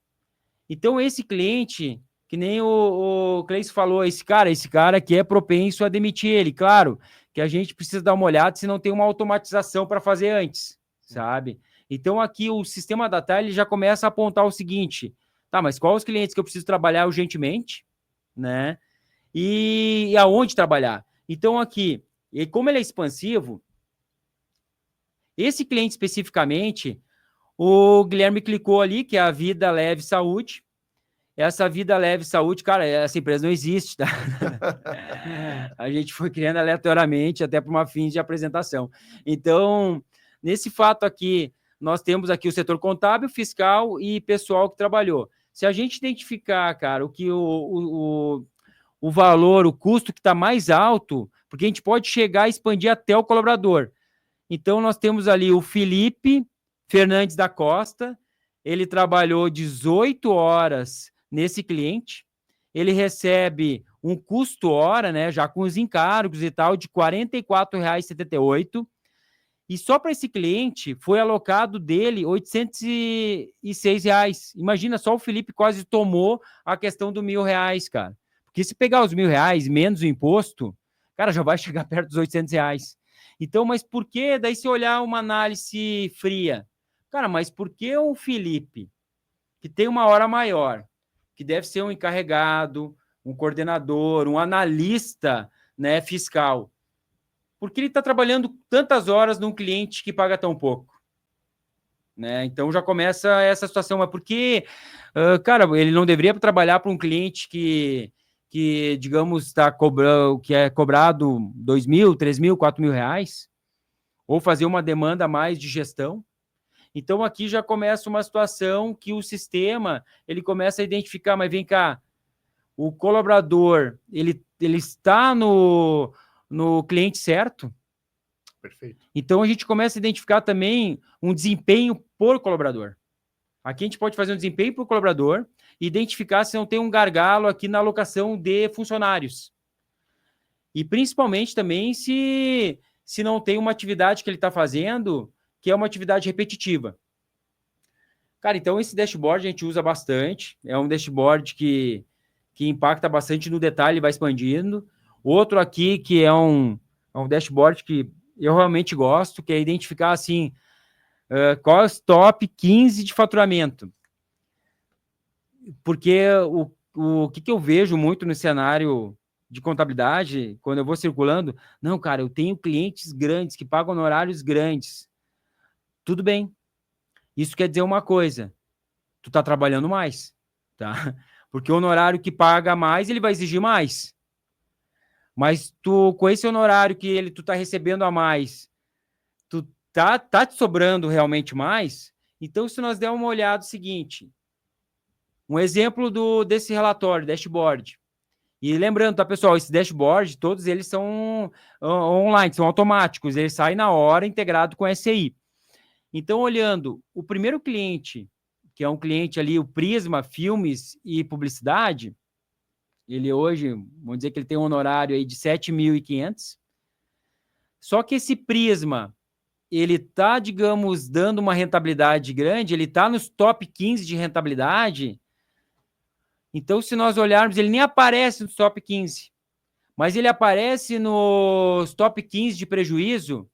Então, esse cliente, que nem o Cleiton falou, esse cara aqui é propenso a demitir ele. Claro que a gente precisa dar uma olhada se não tem uma automatização para fazer antes, sabe? Então, aqui o sistema da TAI, ele já começa a apontar o seguinte, tá, mas quais os clientes que eu preciso trabalhar urgentemente, né? E aonde trabalhar? Então, aqui, e como ele é expansivo, Esse cliente especificamente, o Guilherme clicou ali, que é a Vida Leve Saúde. Essa Vida Leve Saúde, cara, essa empresa não existe, tá? A gente foi criando aleatoriamente, até para uma fins de apresentação. Então, nesse fato aqui, nós temos aqui o setor contábil, fiscal e pessoal que trabalhou. Se a gente identificar, cara, o valor, o custo que está mais alto, porque a gente pode chegar a expandir até o colaborador. Então, nós temos ali o Felipe Fernandes da Costa, ele trabalhou 18 horas nesse cliente, ele recebe um custo hora, né, já com os encargos e tal, de R$ 44,78, e só para esse cliente foi alocado dele R$ 806. Imagina, só o Felipe quase tomou a questão do R$ 1.000, cara. Porque se pegar os R$ 1.000 menos o imposto, cara, já vai chegar perto dos R$ 800. Então, mas por que? Daí se olhar uma análise fria, cara, mas por que o Felipe, que tem uma hora maior, que deve ser um encarregado, um coordenador, um analista, né, fiscal, por que ele está trabalhando tantas horas num cliente que paga tão pouco? Né? Então já começa essa situação, mas por que, cara, ele não deveria trabalhar para um cliente que digamos, que é cobrado R$ 2.000, R$ 3.000, R$ 4.000, ou fazer uma demanda mais de gestão? Então, aqui já começa uma situação que o sistema, ele começa a identificar, mas vem cá, o colaborador, ele está no cliente certo? Perfeito. Então, a gente começa a identificar também um desempenho por colaborador. Aqui a gente pode fazer um desempenho por colaborador e identificar se não tem um gargalo aqui na alocação de funcionários. E, principalmente, também se não tem uma atividade que ele está fazendo que é uma atividade repetitiva. Cara, então esse dashboard a gente usa bastante, é um dashboard que impacta bastante no detalhe e vai expandindo. Outro aqui que é um dashboard que eu realmente gosto, que é identificar, assim, qual é os top 15 de faturamento. Porque o que eu vejo muito no cenário de contabilidade, quando eu vou circulando, não, cara, eu tenho clientes grandes que pagam honorários grandes. Tudo bem. Isso quer dizer uma coisa, tu tá trabalhando mais, tá? Porque o honorário que paga mais, ele vai exigir mais. Mas tu, com esse honorário que tu tá recebendo a mais, tu tá te sobrando realmente mais? Então, se nós der uma olhada, é o seguinte, um exemplo desse relatório, dashboard. E lembrando, tá, pessoal, esse dashboard, todos eles são online, são automáticos, eles saem na hora integrado com a SCI. Então, olhando o primeiro cliente, que é um cliente ali, o Prisma Filmes e Publicidade, ele hoje, vamos dizer que ele tem um honorário aí de 7.500. Só que esse Prisma, ele tá, digamos, dando uma rentabilidade grande, ele tá nos top 15 de rentabilidade. Então, se nós olharmos, ele nem aparece nos top 15, mas ele aparece nos top 15 de prejuízo.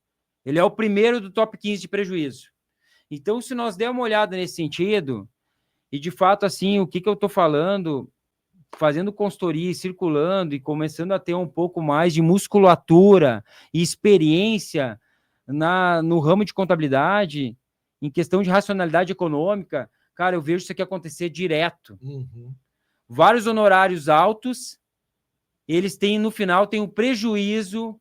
Ele é o primeiro do top 15 de prejuízo. Então, se nós der uma olhada nesse sentido, e de fato, assim, o que eu estou falando, fazendo consultoria, circulando e começando a ter um pouco mais de musculatura e experiência no ramo de contabilidade, em questão de racionalidade econômica, cara, eu vejo isso aqui acontecer direto. Uhum. Vários honorários altos, eles têm, no final, tem um prejuízo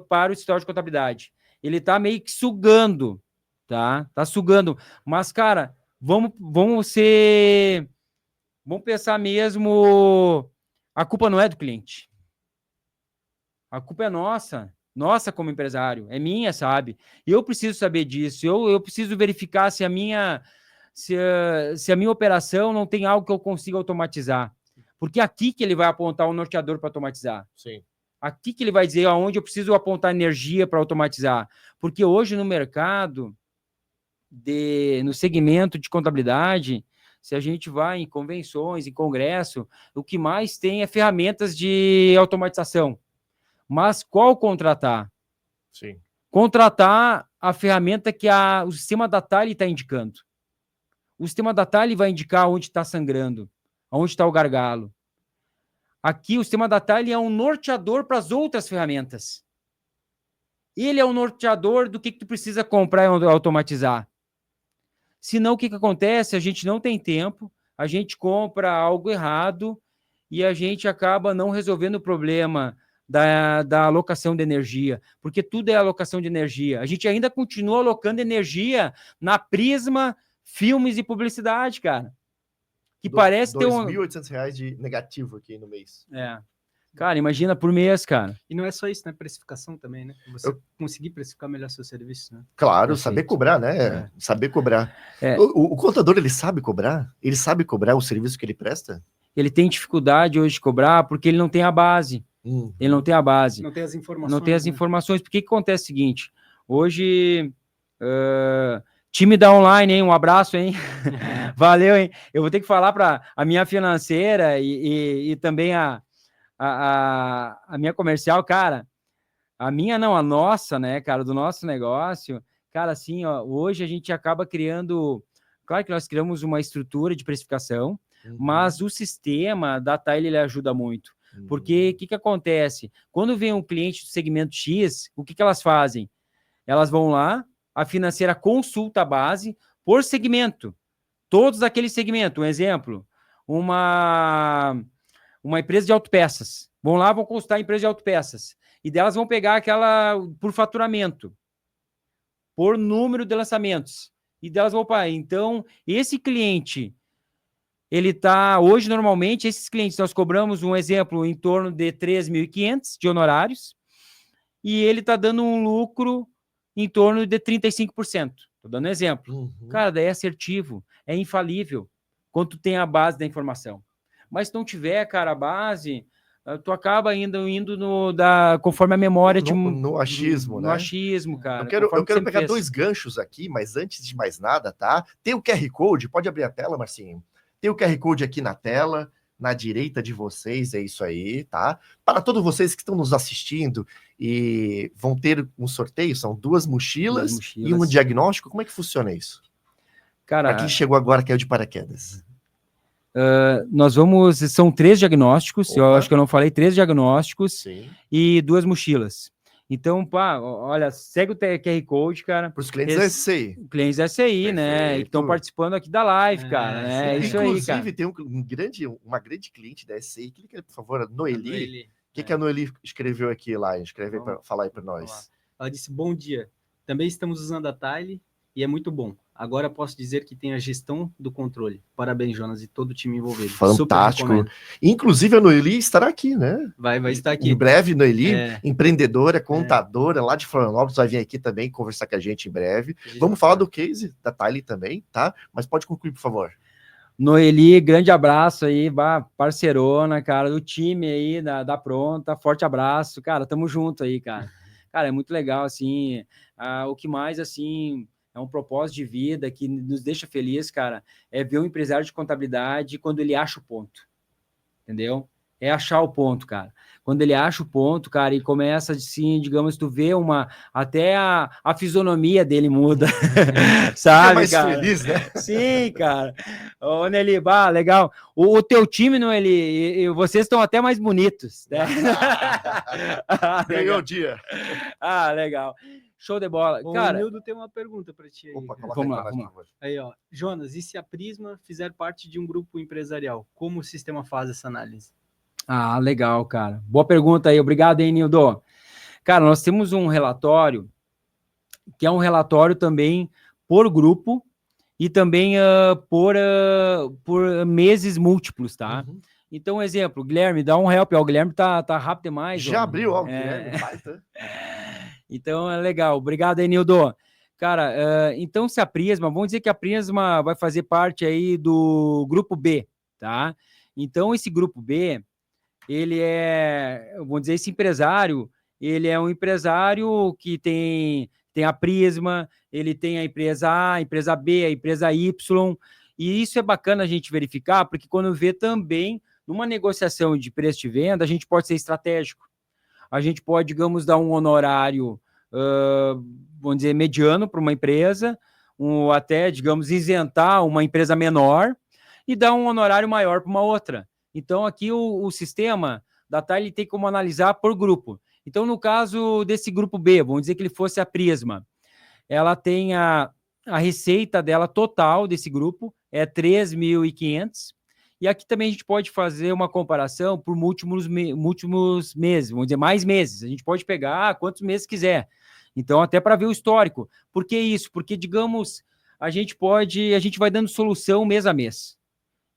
para o escritório de contabilidade. Ele está meio que sugando, tá? Tá sugando. Mas, cara, vamos pensar mesmo, a culpa não é do cliente. A culpa é nossa como empresário, é minha, sabe? Eu preciso saber disso, eu preciso verificar se a minha operação não tem algo que eu consiga automatizar. Porque é aqui que ele vai apontar o norteador para automatizar. Sim. Aqui que ele vai dizer aonde eu preciso apontar energia para automatizar. Porque hoje no mercado, no segmento de contabilidade, se a gente vai em convenções, em congresso, o que mais tem é ferramentas de automatização. Mas qual contratar? Sim. Contratar a ferramenta que o sistema da Tali está indicando. O sistema da Tali vai indicar onde está sangrando, onde está o gargalo. Aqui, o sistema da Tali é um norteador para as outras ferramentas. Ele é o norteador do que tu precisa comprar e automatizar. Senão, o que acontece? A gente não tem tempo, a gente compra algo errado e a gente acaba não resolvendo o problema da alocação de energia, porque tudo é alocação de energia. A gente ainda continua alocando energia na Prisma, filmes e publicidade, cara. Que parece ter um... R$2.800 de negativo aqui no mês. Cara, imagina por mês, cara. E não é só isso, né? Precificação também, né? Você conseguir precificar melhor seu serviço, né? Claro, Perfeito. saber cobrar, né? Saber cobrar. O contador, ele sabe cobrar? Ele sabe cobrar o serviço que ele presta? Ele tem dificuldade hoje de cobrar porque ele não tem a base. Ele não tem a base. Não tem as informações. Não tem as informações. Porque que acontece o seguinte? Hoje, time da online, hein? Um abraço, hein? Valeu, hein? Eu vou ter que falar para a minha financeira e também a minha comercial, cara. A minha não, a nossa, né, cara, do nosso negócio. Cara, assim, ó, hoje a gente acaba criando... Claro que nós criamos uma estrutura de precificação, mas o sistema da Tile, ele ajuda muito. Porque o que acontece? Quando vem um cliente do segmento X, o que elas fazem? Elas vão lá, a financeira consulta a base por segmento. Todos daquele segmento. Um exemplo, uma empresa de autopeças. Vão lá, vão consultar a empresa de autopeças. E delas vão pegar aquela por faturamento, por número de lançamentos. E delas vão para. Então, esse cliente... Ele está, hoje, normalmente, esses clientes, nós cobramos, um exemplo, em torno de 3.500 de honorários, e ele está dando um lucro em torno de 35%. Estou dando um exemplo. Cara, daí é assertivo, é infalível, quando tu tem a base da informação. Mas se não tiver, cara, a base, tu acaba indo conforme a memória no achismo, né? No achismo, cara. Eu quero pegar dois ganchos aqui, mas antes de mais nada, tá? Tem o QR Code, pode abrir a tela, Marcinho? Tem o QR Code aqui na tela, na direita de vocês, é isso aí, tá? Para todos vocês que estão nos assistindo e vão ter um sorteio, são duas mochilas e um diagnóstico, como é que funciona isso? Cara, aqui chegou agora, caiu de paraquedas. São 3 diagnósticos, eu acho que eu não falei, 3 diagnósticos. Sim. E 2 mochilas. Então, pá, olha, segue o QR Code, cara. Para os clientes da SCI. Clientes da SCI, né? Que estão participando aqui da live, cara. Né? Isso aí, cara. Inclusive, tem uma grande cliente da SCI. Clica, por favor, Noeli. O que a Noeli escreveu aqui lá? Escreve para falar aí para nós. Ela disse, bom dia. Também estamos usando a Tile e é muito bom. Agora posso dizer que tem a gestão do controle. Parabéns, Jonas, e todo o time envolvido. Fantástico. Inclusive, a Noeli estará aqui, né? Vai estar aqui. Em breve, Noeli, empreendedora, contadora, lá de Florianópolis, vai vir aqui também conversar com a gente em breve. Vamos falar do case da Tile também, tá? Mas pode concluir, por favor. Noeli, grande abraço aí, parceirona, cara, do time aí, da Pronta, forte abraço, cara, tamo junto aí, cara. Cara, é muito legal, assim, o que mais, assim... É um propósito de vida que nos deixa feliz, cara, é ver um empresário de contabilidade quando ele acha o ponto, entendeu? É achar o ponto, cara. Quando ele acha o ponto, cara, e começa, assim, digamos, tu vê até a fisionomia dele muda, sabe, mais cara? Feliz, né? Sim, cara. Ô, Nelly, legal. O teu time, Nelly, vocês estão até mais bonitos, né? Ganhou o dia. Legal. Show de bola. Bom, cara, o Nildo tem uma pergunta para ti aí. Opa, vamos lá. Aí, ó. Jonas, e se a Prisma fizer parte de um grupo empresarial? Como o sistema faz essa análise? Legal, cara. Boa pergunta aí. Obrigado, hein, Nildo. Cara, nós temos um relatório, que é um relatório também por grupo e também por meses múltiplos, tá? Então, exemplo, Guilherme, dá um help. O Guilherme tá rápido demais. Já abriu, Guilherme. Baita. Então, é legal. Obrigado aí, Nildo. Cara, então se a Prisma, vamos dizer que a Prisma vai fazer parte aí do grupo B, tá? Então, esse grupo B, ele vamos dizer, esse empresário, ele é um empresário que tem a Prisma, ele tem a empresa A, a empresa B, a empresa Y, e isso é bacana a gente verificar, porque quando vê também, numa negociação de preço de venda, a gente pode ser estratégico. A gente pode, digamos, dar um honorário, vamos dizer, mediano para uma empresa, até, digamos, isentar uma empresa menor e dar um honorário maior para uma outra. Então, aqui o sistema da Tile tem como analisar por grupo. Então, no caso desse grupo B, vamos dizer que ele fosse a Prisma, ela tem a receita dela total desse grupo, é 3.500, e aqui também a gente pode fazer uma comparação por múltiplos meses, vamos dizer, mais meses. A gente pode pegar quantos meses quiser. Então, até para ver o histórico. Por que isso? Porque, digamos, a gente vai dando solução mês a mês.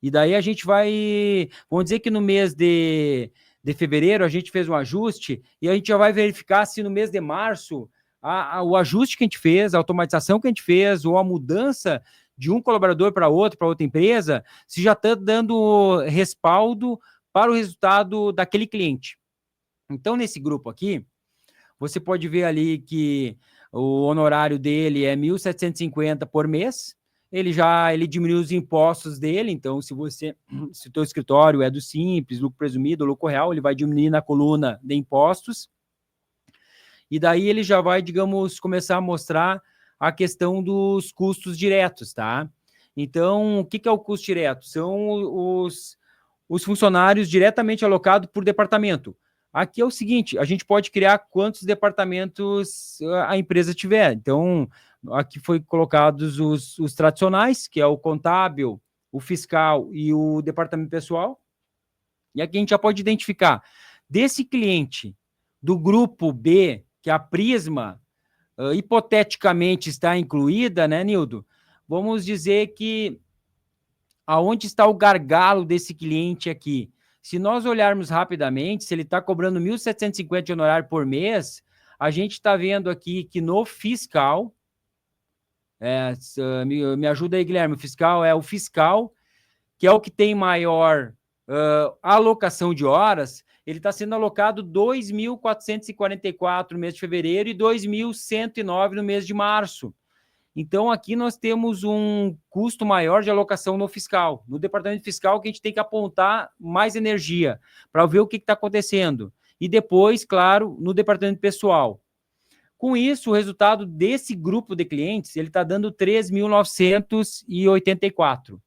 E daí a gente vai, vamos dizer que no mês de fevereiro a gente fez um ajuste e a gente já vai verificar se no mês de março o ajuste que a gente fez, a automatização que a gente fez ou a mudança de um colaborador para outra empresa, se já está dando respaldo para o resultado daquele cliente. Então, nesse grupo aqui, você pode ver ali que o honorário dele é 1.750 por mês, ele diminuiu os impostos dele, então se o teu escritório é do Simples, lucro presumido, lucro real, ele vai diminuir na coluna de impostos, e daí ele já vai, digamos, começar a mostrar a questão dos custos diretos, tá? Então, o que é o custo direto? São os funcionários diretamente alocados por departamento. Aqui é o seguinte, a gente pode criar quantos departamentos a empresa tiver. Então, aqui foi colocados os tradicionais, que é o contábil, o fiscal e o departamento pessoal. E aqui a gente já pode identificar desse cliente do grupo B, que a Prisma hipoteticamente está incluída, né, Nildo? Vamos dizer que aonde está o gargalo desse cliente aqui? Se nós olharmos rapidamente, se ele está cobrando 1.750 de honorário por mês, a gente está vendo aqui que no fiscal, me ajuda aí, Guilherme, o fiscal é o fiscal, que é o que tem maior alocação de horas, ele está sendo alocado 2.444 no mês de fevereiro e 2.109 no mês de março. Então, aqui nós temos um custo maior de alocação no fiscal. No departamento fiscal, que a gente tem que apontar mais energia para ver o que está acontecendo. E depois, claro, no departamento pessoal. Com isso, o resultado desse grupo de clientes, ele está dando 3.984.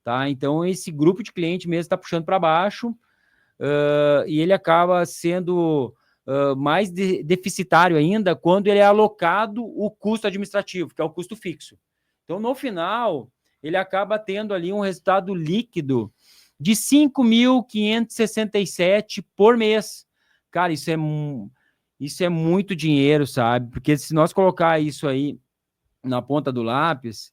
Tá? Então, esse grupo de cliente mesmo está puxando para baixo e ele acaba sendo mais deficitário ainda quando ele é alocado o custo administrativo, que é o custo fixo. Então, no final, ele acaba tendo ali um resultado líquido de 5.567 por mês. Cara, isso é muito dinheiro, sabe? Porque se nós colocar isso aí na ponta do lápis,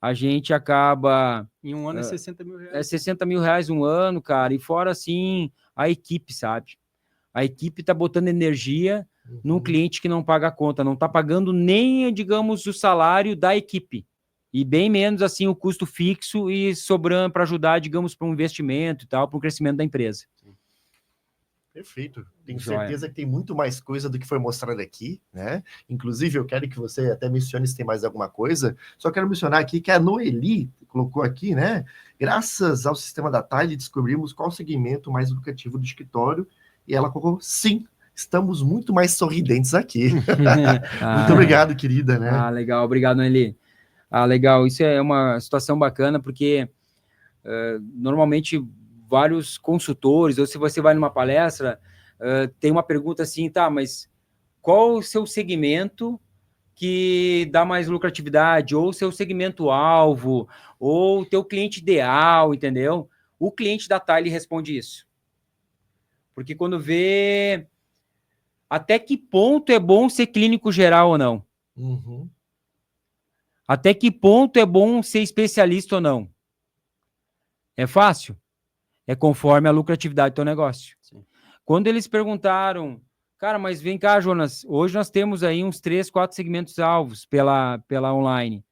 a gente acaba... Em um ano é 60 mil reais. É 60 mil reais um ano, cara. E fora, assim, a equipe, sabe? A equipe está botando energia num cliente que não paga a conta, não está pagando nem, digamos, o salário da equipe. E bem menos, assim, o custo fixo e sobrando para ajudar, digamos, para um investimento e tal, para o crescimento da empresa. Perfeito. Tenho Joia. certeza que tem muito mais coisa do que foi mostrado aqui, né? Inclusive, eu quero que você até mencione se tem mais alguma coisa. Só quero mencionar aqui que a Noeli colocou aqui, né? Graças ao sistema da Tile, descobrimos qual o segmento mais lucrativo do escritório. E ela colocou, sim, estamos muito mais sorridentes aqui. Muito obrigado, querida, né? Legal. Obrigado, Noeli. Legal. Isso é uma situação bacana, porque normalmente vários consultores, ou se você vai numa palestra, tem uma pergunta assim, tá, mas qual o seu segmento que dá mais lucratividade, ou o seu segmento-alvo, ou o teu cliente ideal, entendeu? O cliente da Tile responde isso. Porque quando vê até que ponto é bom ser clínico geral ou não. Uhum. Até que ponto é bom ser especialista ou não. É fácil? É conforme a lucratividade do teu negócio. Sim. Quando eles perguntaram, cara, mas vem cá, Jonas, hoje nós temos aí uns 3, 4 segmentos alvos pela online.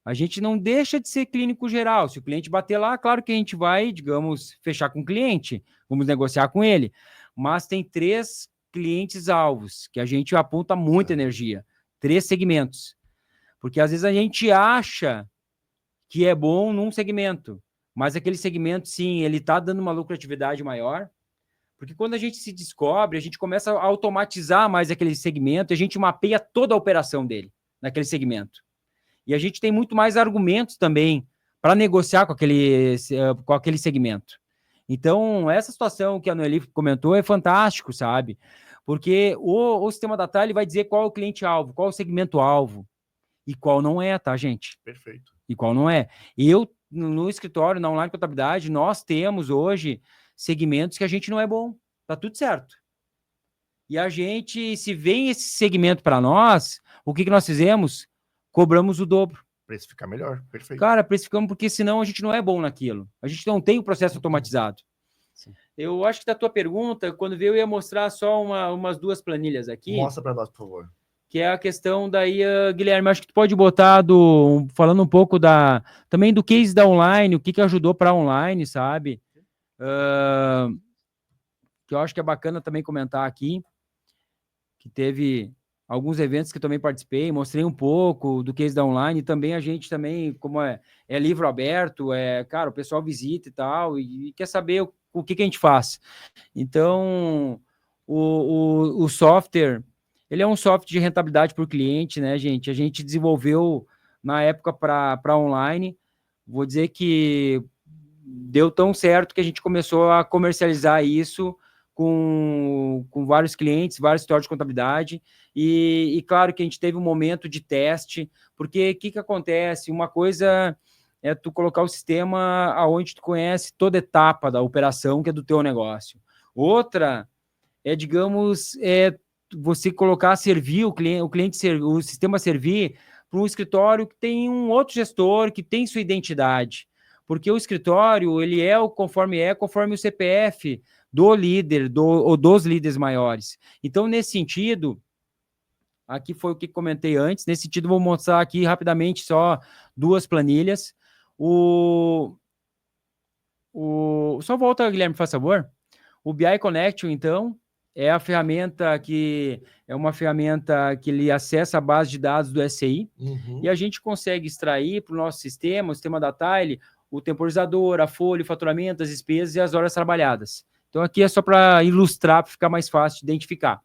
A gente não deixa de ser clínico geral. Se o cliente bater lá, claro que a gente vai, digamos, fechar com o cliente, vamos negociar com ele. Mas tem 3 clientes alvos que a gente aponta muita energia. 3 segmentos. Porque às vezes a gente acha que é bom num segmento, mas aquele segmento, sim, ele está dando uma lucratividade maior, porque quando a gente se descobre, a gente começa a automatizar mais aquele segmento, a gente mapeia toda a operação dele, naquele segmento. E a gente tem muito mais argumentos também para negociar com aquele segmento. Então, essa situação que a Noeli comentou é fantástico, sabe? Porque o sistema da Tile vai dizer qual é o cliente-alvo, qual é o segmento-alvo e qual não é, tá, gente? Perfeito. E qual não é. Eu, no escritório, na online contabilidade, nós temos hoje segmentos que a gente não é bom. Tá tudo certo. E a gente, se vem esse segmento para nós, o que nós fizemos? Cobramos o dobro. Precificar melhor. Perfeito. Cara, precificamos porque senão a gente não é bom naquilo. A gente não tem o processo automatizado. Sim. Eu acho que da tua pergunta, quando veio, eu ia mostrar só umas 2 planilhas aqui. Mostra para nós, por favor. Que é a questão daí, Guilherme, acho que tu pode botar falando um pouco também do case da online, o que ajudou para online, sabe? Que eu acho que é bacana também comentar aqui, que teve alguns eventos que eu também participei, mostrei um pouco do case da online, e também a gente também, como é livro aberto, cara, o pessoal visita e tal, e quer saber o que a gente faz. Então, o software, ele é um software de rentabilidade por cliente, né, gente? A gente desenvolveu na época para online, vou dizer que deu tão certo que a gente começou a comercializar isso com vários clientes, vários escritórios de contabilidade, e claro que a gente teve um momento de teste, porque o que acontece? Uma coisa é tu colocar o sistema aonde tu conhece toda etapa da operação que é do teu negócio. Outra é, digamos, você colocar a servir o sistema servir para um escritório que tem um outro gestor, que tem sua identidade. Porque o escritório, ele conforme o CPF do líder, ou dos líderes maiores. Então, nesse sentido, aqui foi o que comentei antes, nesse sentido, vou mostrar aqui rapidamente só 2 planilhas. Só volta, Guilherme, por favor. O BI Connection, então, é a ferramenta que ele acessa a base de dados do SCI, e a gente consegue extrair para o nosso sistema, o sistema da Tile, o temporizador, a folha, o faturamento, as despesas e as horas trabalhadas. Então, aqui é só para ilustrar, para ficar mais fácil de identificar.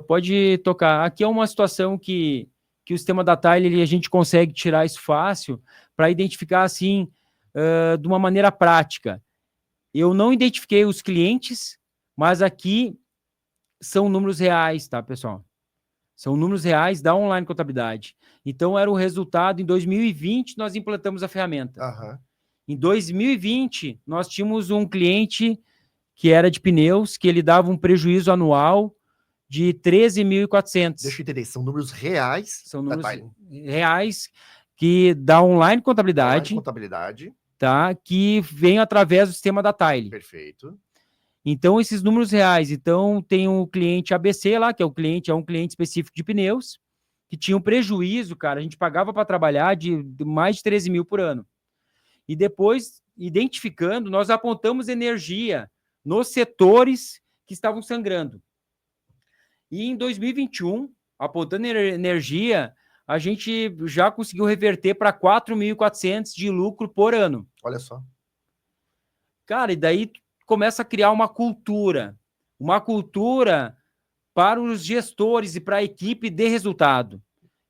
Pode tocar. Aqui é uma situação que o sistema da Tile, a gente consegue tirar isso fácil para identificar, assim, de uma maneira prática. Eu não identifiquei os clientes, mas aqui são números reais, tá, pessoal? São números reais da online contabilidade. Então, era o resultado. Em 2020, nós implantamos a ferramenta. Em 2020, nós tínhamos um cliente que era de pneus, que ele dava um prejuízo anual de 13.400. Deixa eu entender, são números reais. São números reais que da online contabilidade, tá? Que vem através do sistema da Tile. Perfeito. Então, esses números reais. Então, tem o cliente ABC lá, que é um cliente específico de pneus, que tinha um prejuízo, cara. A gente pagava para trabalhar de mais de 13 mil por ano. E depois, identificando, nós apontamos energia nos setores que estavam sangrando. E em 2021, apontando energia, a gente já conseguiu reverter para 4.400 de lucro por ano. Olha só. Cara, e daí começa a criar uma cultura para os gestores e para a equipe de resultado,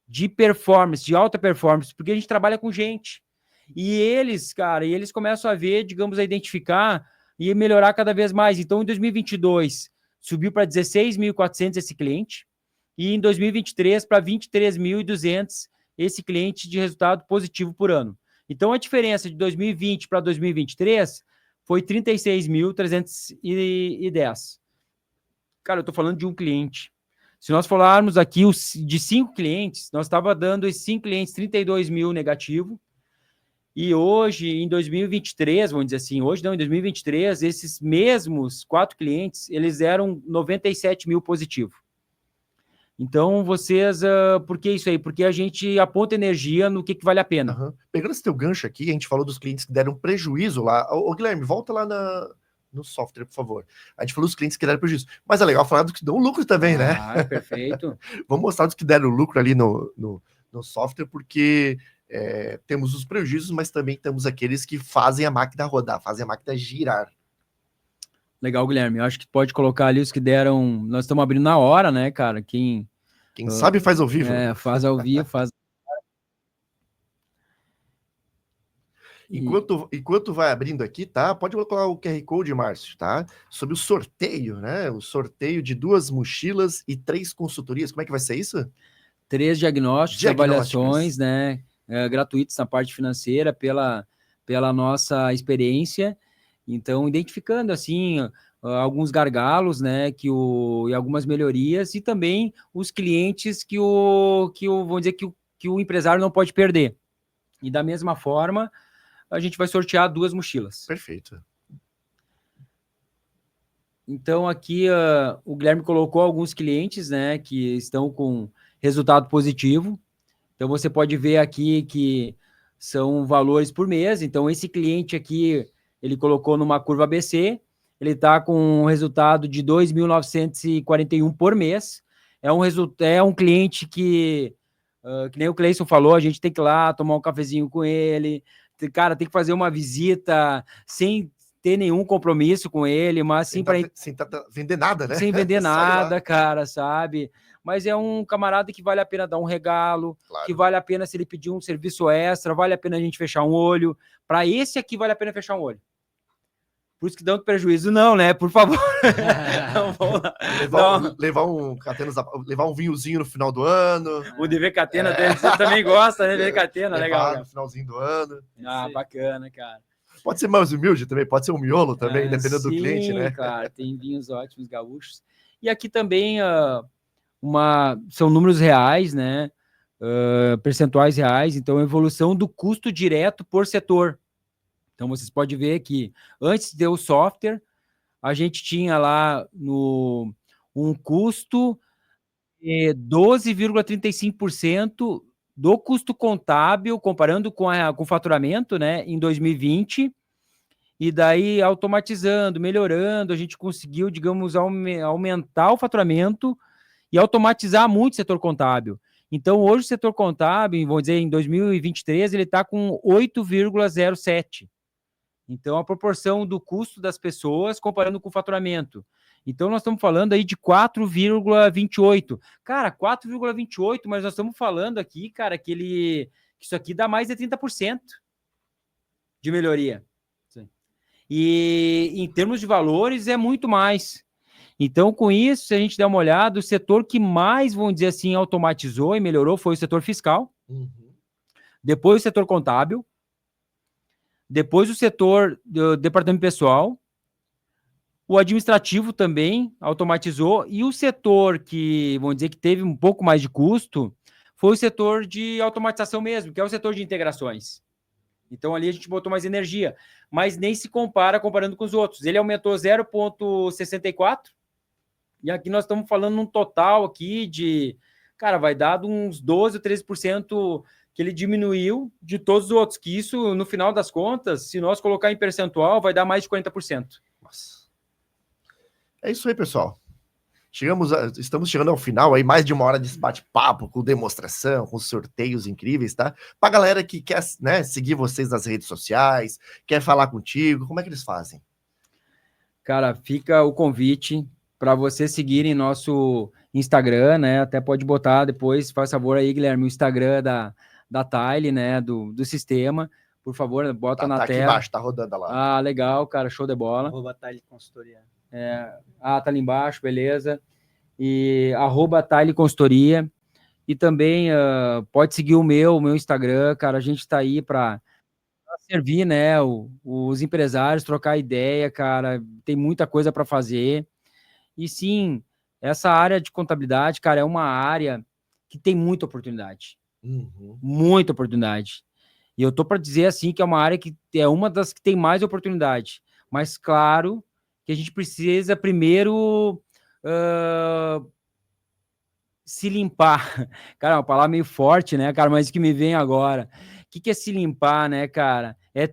de performance, de alta performance, porque a gente trabalha com gente. E eles começam a ver, digamos, a identificar e melhorar cada vez mais. Então, em 2022, subiu para 16.400 esse cliente, e em 2023 para 23.200 esse cliente de resultado positivo por ano. Então, a diferença de 2020 para 2023 foi 36.310. Cara, eu estou falando de um cliente. Se nós falarmos aqui de 5 clientes, nós estava dando esses 5 clientes 32 mil negativo. E hoje, em 2023, vamos dizer assim, em 2023, esses mesmos 4 clientes, eles eram 97 mil positivo. Então, vocês, por que isso aí? Porque a gente aponta energia no que vale a pena. Pegando esse teu gancho aqui, a gente falou dos clientes que deram prejuízo lá. Ô Guilherme, volta lá no software, por favor. A gente falou dos clientes que deram prejuízo. Mas é legal falar dos que dão lucro também, né? Perfeito. Vamos mostrar dos que deram lucro ali no software, porque temos os prejuízos, mas também temos aqueles que fazem a máquina rodar, fazem a máquina girar. Legal, Guilherme. Eu acho que pode colocar ali os que deram... Nós estamos abrindo na hora, né, cara? Quem sabe faz ao vivo. Faz ao vivo, faz... Enquanto vai abrindo aqui, tá? Pode colocar o QR Code, Márcio, tá? Sobre o sorteio, né? O sorteio de 2 mochilas e 3 consultorias. Como é que vai ser isso? 3 diagnósticos, avaliações, né? Gratuitos na parte financeira pela nossa experiência. Então, identificando, assim, alguns gargalos, né? E algumas melhorias, e também os clientes vamos dizer, que o empresário não pode perder. E da mesma forma, a gente vai sortear 2 mochilas. Perfeito. Então, aqui o Guilherme colocou alguns clientes, né, que estão com resultado positivo. Então, você pode ver aqui que são valores por mês. Então, esse cliente aqui, ele colocou numa curva ABC, ele está com um resultado de 2.941 por mês. É um cliente que nem o Cleison falou, a gente tem que ir lá tomar um cafezinho com ele. Cara, tem que fazer uma visita sem ter nenhum compromisso com ele, mas sim para sem vender nada, né? Sem vender nada, cara, sabe? Mas é um camarada que vale a pena dar um regalo, claro, que vale a pena, se ele pedir um serviço extra, vale a pena a gente fechar um olho. Para esse aqui vale a pena fechar um olho. Por isso que dão prejuízo, não, né? Por favor. Não, vamos lá. Levar um vinhozinho no final do ano. O DV Catena você também gosta, né? DV Catena, legal. No finalzinho do ano. Ah, bacana, cara. Pode ser mais humilde também, pode ser um miolo também, dependendo do cliente, né? Cara, tem vinhos ótimos, gaúchos. E aqui também são números reais, né? Percentuais reais, então evolução do custo direto por setor. Então, vocês podem ver que antes de ter o software, a gente tinha lá um custo de 12,35% do custo contábil, comparando com o faturamento, né, em 2020, e daí automatizando, melhorando, a gente conseguiu, digamos, aumentar o faturamento e automatizar muito o setor contábil. Então, hoje o setor contábil, vamos dizer, em 2023, ele está com 8,07%. Então, a proporção do custo das pessoas comparando com o faturamento. Então, nós estamos falando aí de 4,28. Cara, 4,28, mas nós estamos falando aqui, cara, que isso aqui dá mais de 30% de melhoria. Sim. E em termos de valores, é muito mais. Então, com isso, se a gente der uma olhada, o setor que mais, vamos dizer assim, automatizou e melhorou foi o setor fiscal. Uhum. Depois o setor contábil. Depois o setor do departamento pessoal, o administrativo também automatizou, e o setor que, vamos dizer, que teve um pouco mais de custo, foi o setor de automatização mesmo, que é o setor de integrações. Então, ali a gente botou mais energia, mas nem se comparando com os outros. Ele aumentou 0,64, e aqui nós estamos falando num total aqui de, cara, vai dar uns 12 ou 13% que ele diminuiu de todos os outros, que isso, no final das contas, se nós colocar em percentual, vai dar mais de 40%. Nossa. É isso aí, pessoal. Estamos chegando ao final aí, mais de 1 hora de bate-papo, com demonstração, com sorteios incríveis, tá? Pra galera que quer, né, seguir vocês nas redes sociais, quer falar contigo, como é que eles fazem? Cara, fica o convite para vocês seguirem nosso Instagram, né? Até pode botar depois, faz favor aí, Guilherme, o Instagram da Tile, né, do sistema, por favor, bota na tela. Tá aqui embaixo, tá rodando lá. Ah, legal, cara, show de bola. @Tile Consultoria. Tá ali embaixo, beleza. E @Tile Consultoria. E também pode seguir o meu Instagram, cara, a gente tá aí para servir, né, os empresários, trocar ideia, cara, tem muita coisa para fazer. E sim, essa área de contabilidade, cara, é uma área que tem muita oportunidade. Uhum. Muita oportunidade. E eu tô para dizer assim que é uma área que é uma das que tem mais oportunidade. Mas claro que a gente precisa primeiro se limpar. Cara, é uma palavra meio forte, né, cara? Mas que me vem agora. O que é se limpar, né, cara? É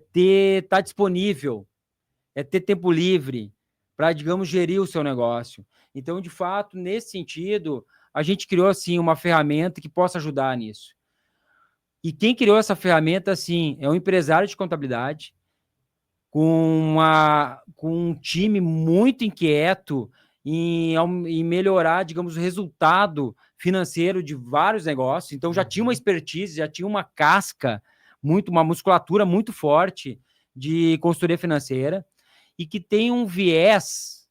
tá disponível, é ter tempo livre para, digamos, gerir o seu negócio. Então, de fato, nesse sentido, a gente criou, assim, uma ferramenta que possa ajudar nisso. E quem criou essa ferramenta, assim, é um empresário de contabilidade com um time muito inquieto em melhorar, digamos, o resultado financeiro de vários negócios. Então, já tinha uma expertise, já tinha uma casca uma musculatura muito forte de consultoria financeira e que tem um viés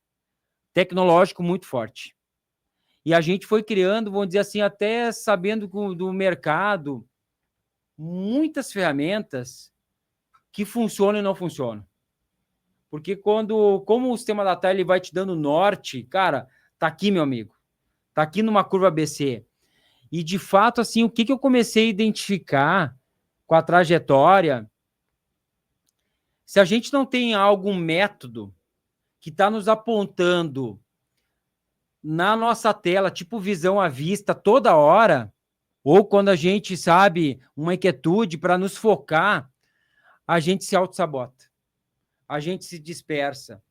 tecnológico muito forte. E a gente foi criando, vamos dizer assim, até sabendo do mercado, muitas ferramentas que funcionam e não funcionam. Porque como o sistema da TAI ele vai te dando norte, cara, tá aqui, meu amigo. Tá aqui numa curva ABC. E, de fato, assim, o que eu comecei a identificar com a trajetória, se a gente não tem algum método que está nos apontando na nossa tela, tipo visão à vista, toda hora, ou quando a gente sabe uma inquietude para nos focar, a gente se auto-sabota, a gente se dispersa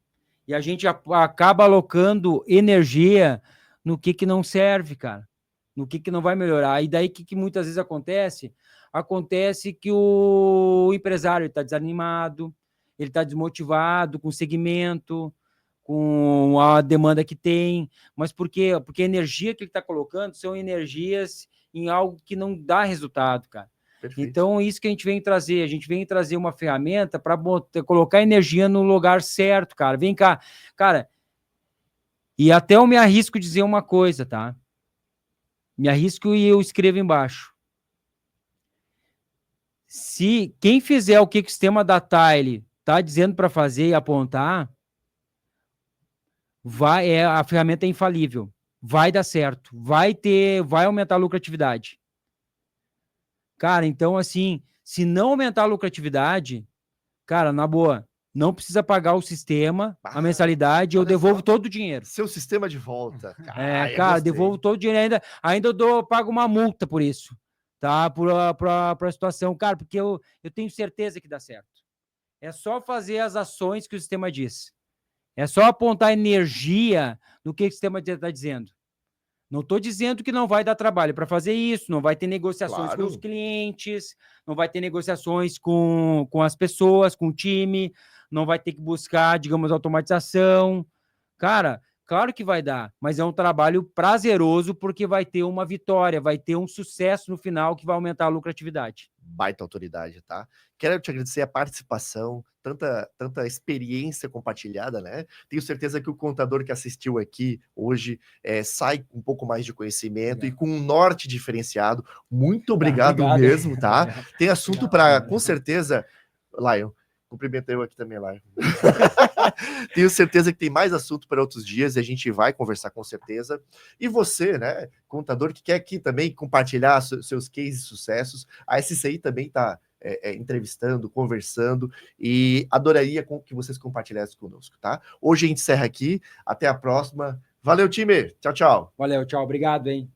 e a gente acaba alocando energia no que não serve, cara, no que não vai melhorar. E daí o que muitas vezes acontece? Acontece que o empresário está desanimado, ele está desmotivado com o segmento, com a demanda que tem, mas por quê? Porque a energia que ele está colocando são energias em algo que não dá resultado, cara. Perfeito. Então, isso que a gente vem trazer uma ferramenta para colocar energia no lugar certo, cara. Vem cá, cara, e até eu me arrisco a dizer uma coisa, tá? Me arrisco e eu escrevo embaixo. Se quem fizer o que o sistema da Tile está dizendo para fazer e apontar, a ferramenta é infalível, vai dar certo, vai aumentar a lucratividade. Cara, então assim, se não aumentar a lucratividade, cara, na boa, não precisa pagar o sistema, a mensalidade, eu devolvo todo o dinheiro. Seu sistema de volta. Cara, devolvo todo o dinheiro, ainda pago uma multa por isso, tá? Por a situação, cara, porque eu tenho certeza que dá certo. É só fazer as ações que o sistema diz. É só apontar energia no que o sistema está dizendo. Não estou dizendo que não vai dar trabalho para fazer isso, não vai ter negociações com os clientes, não vai ter negociações com as pessoas, com o time, não vai ter que buscar, digamos, automatização. Cara, claro que vai dar, mas é um trabalho prazeroso porque vai ter uma vitória, vai ter um sucesso no final que vai aumentar a lucratividade. Baita autoridade, tá? Quero te agradecer a participação, tanta experiência compartilhada, né? Tenho certeza que o contador que assistiu aqui hoje sai com um pouco mais de conhecimento e com um norte diferenciado. Muito obrigado mesmo, tá? Tem assunto para, com certeza, Lion. Cumprimento eu aqui também, Lion. Tenho certeza que tem mais assunto para outros dias e a gente vai conversar com certeza. E você, né, contador que quer aqui também compartilhar seus cases de sucessos, a SCI também está entrevistando, conversando e adoraria que vocês compartilhassem conosco, tá? Hoje a gente encerra aqui, até a próxima. Valeu, time! Tchau, tchau! Valeu, tchau, obrigado, hein?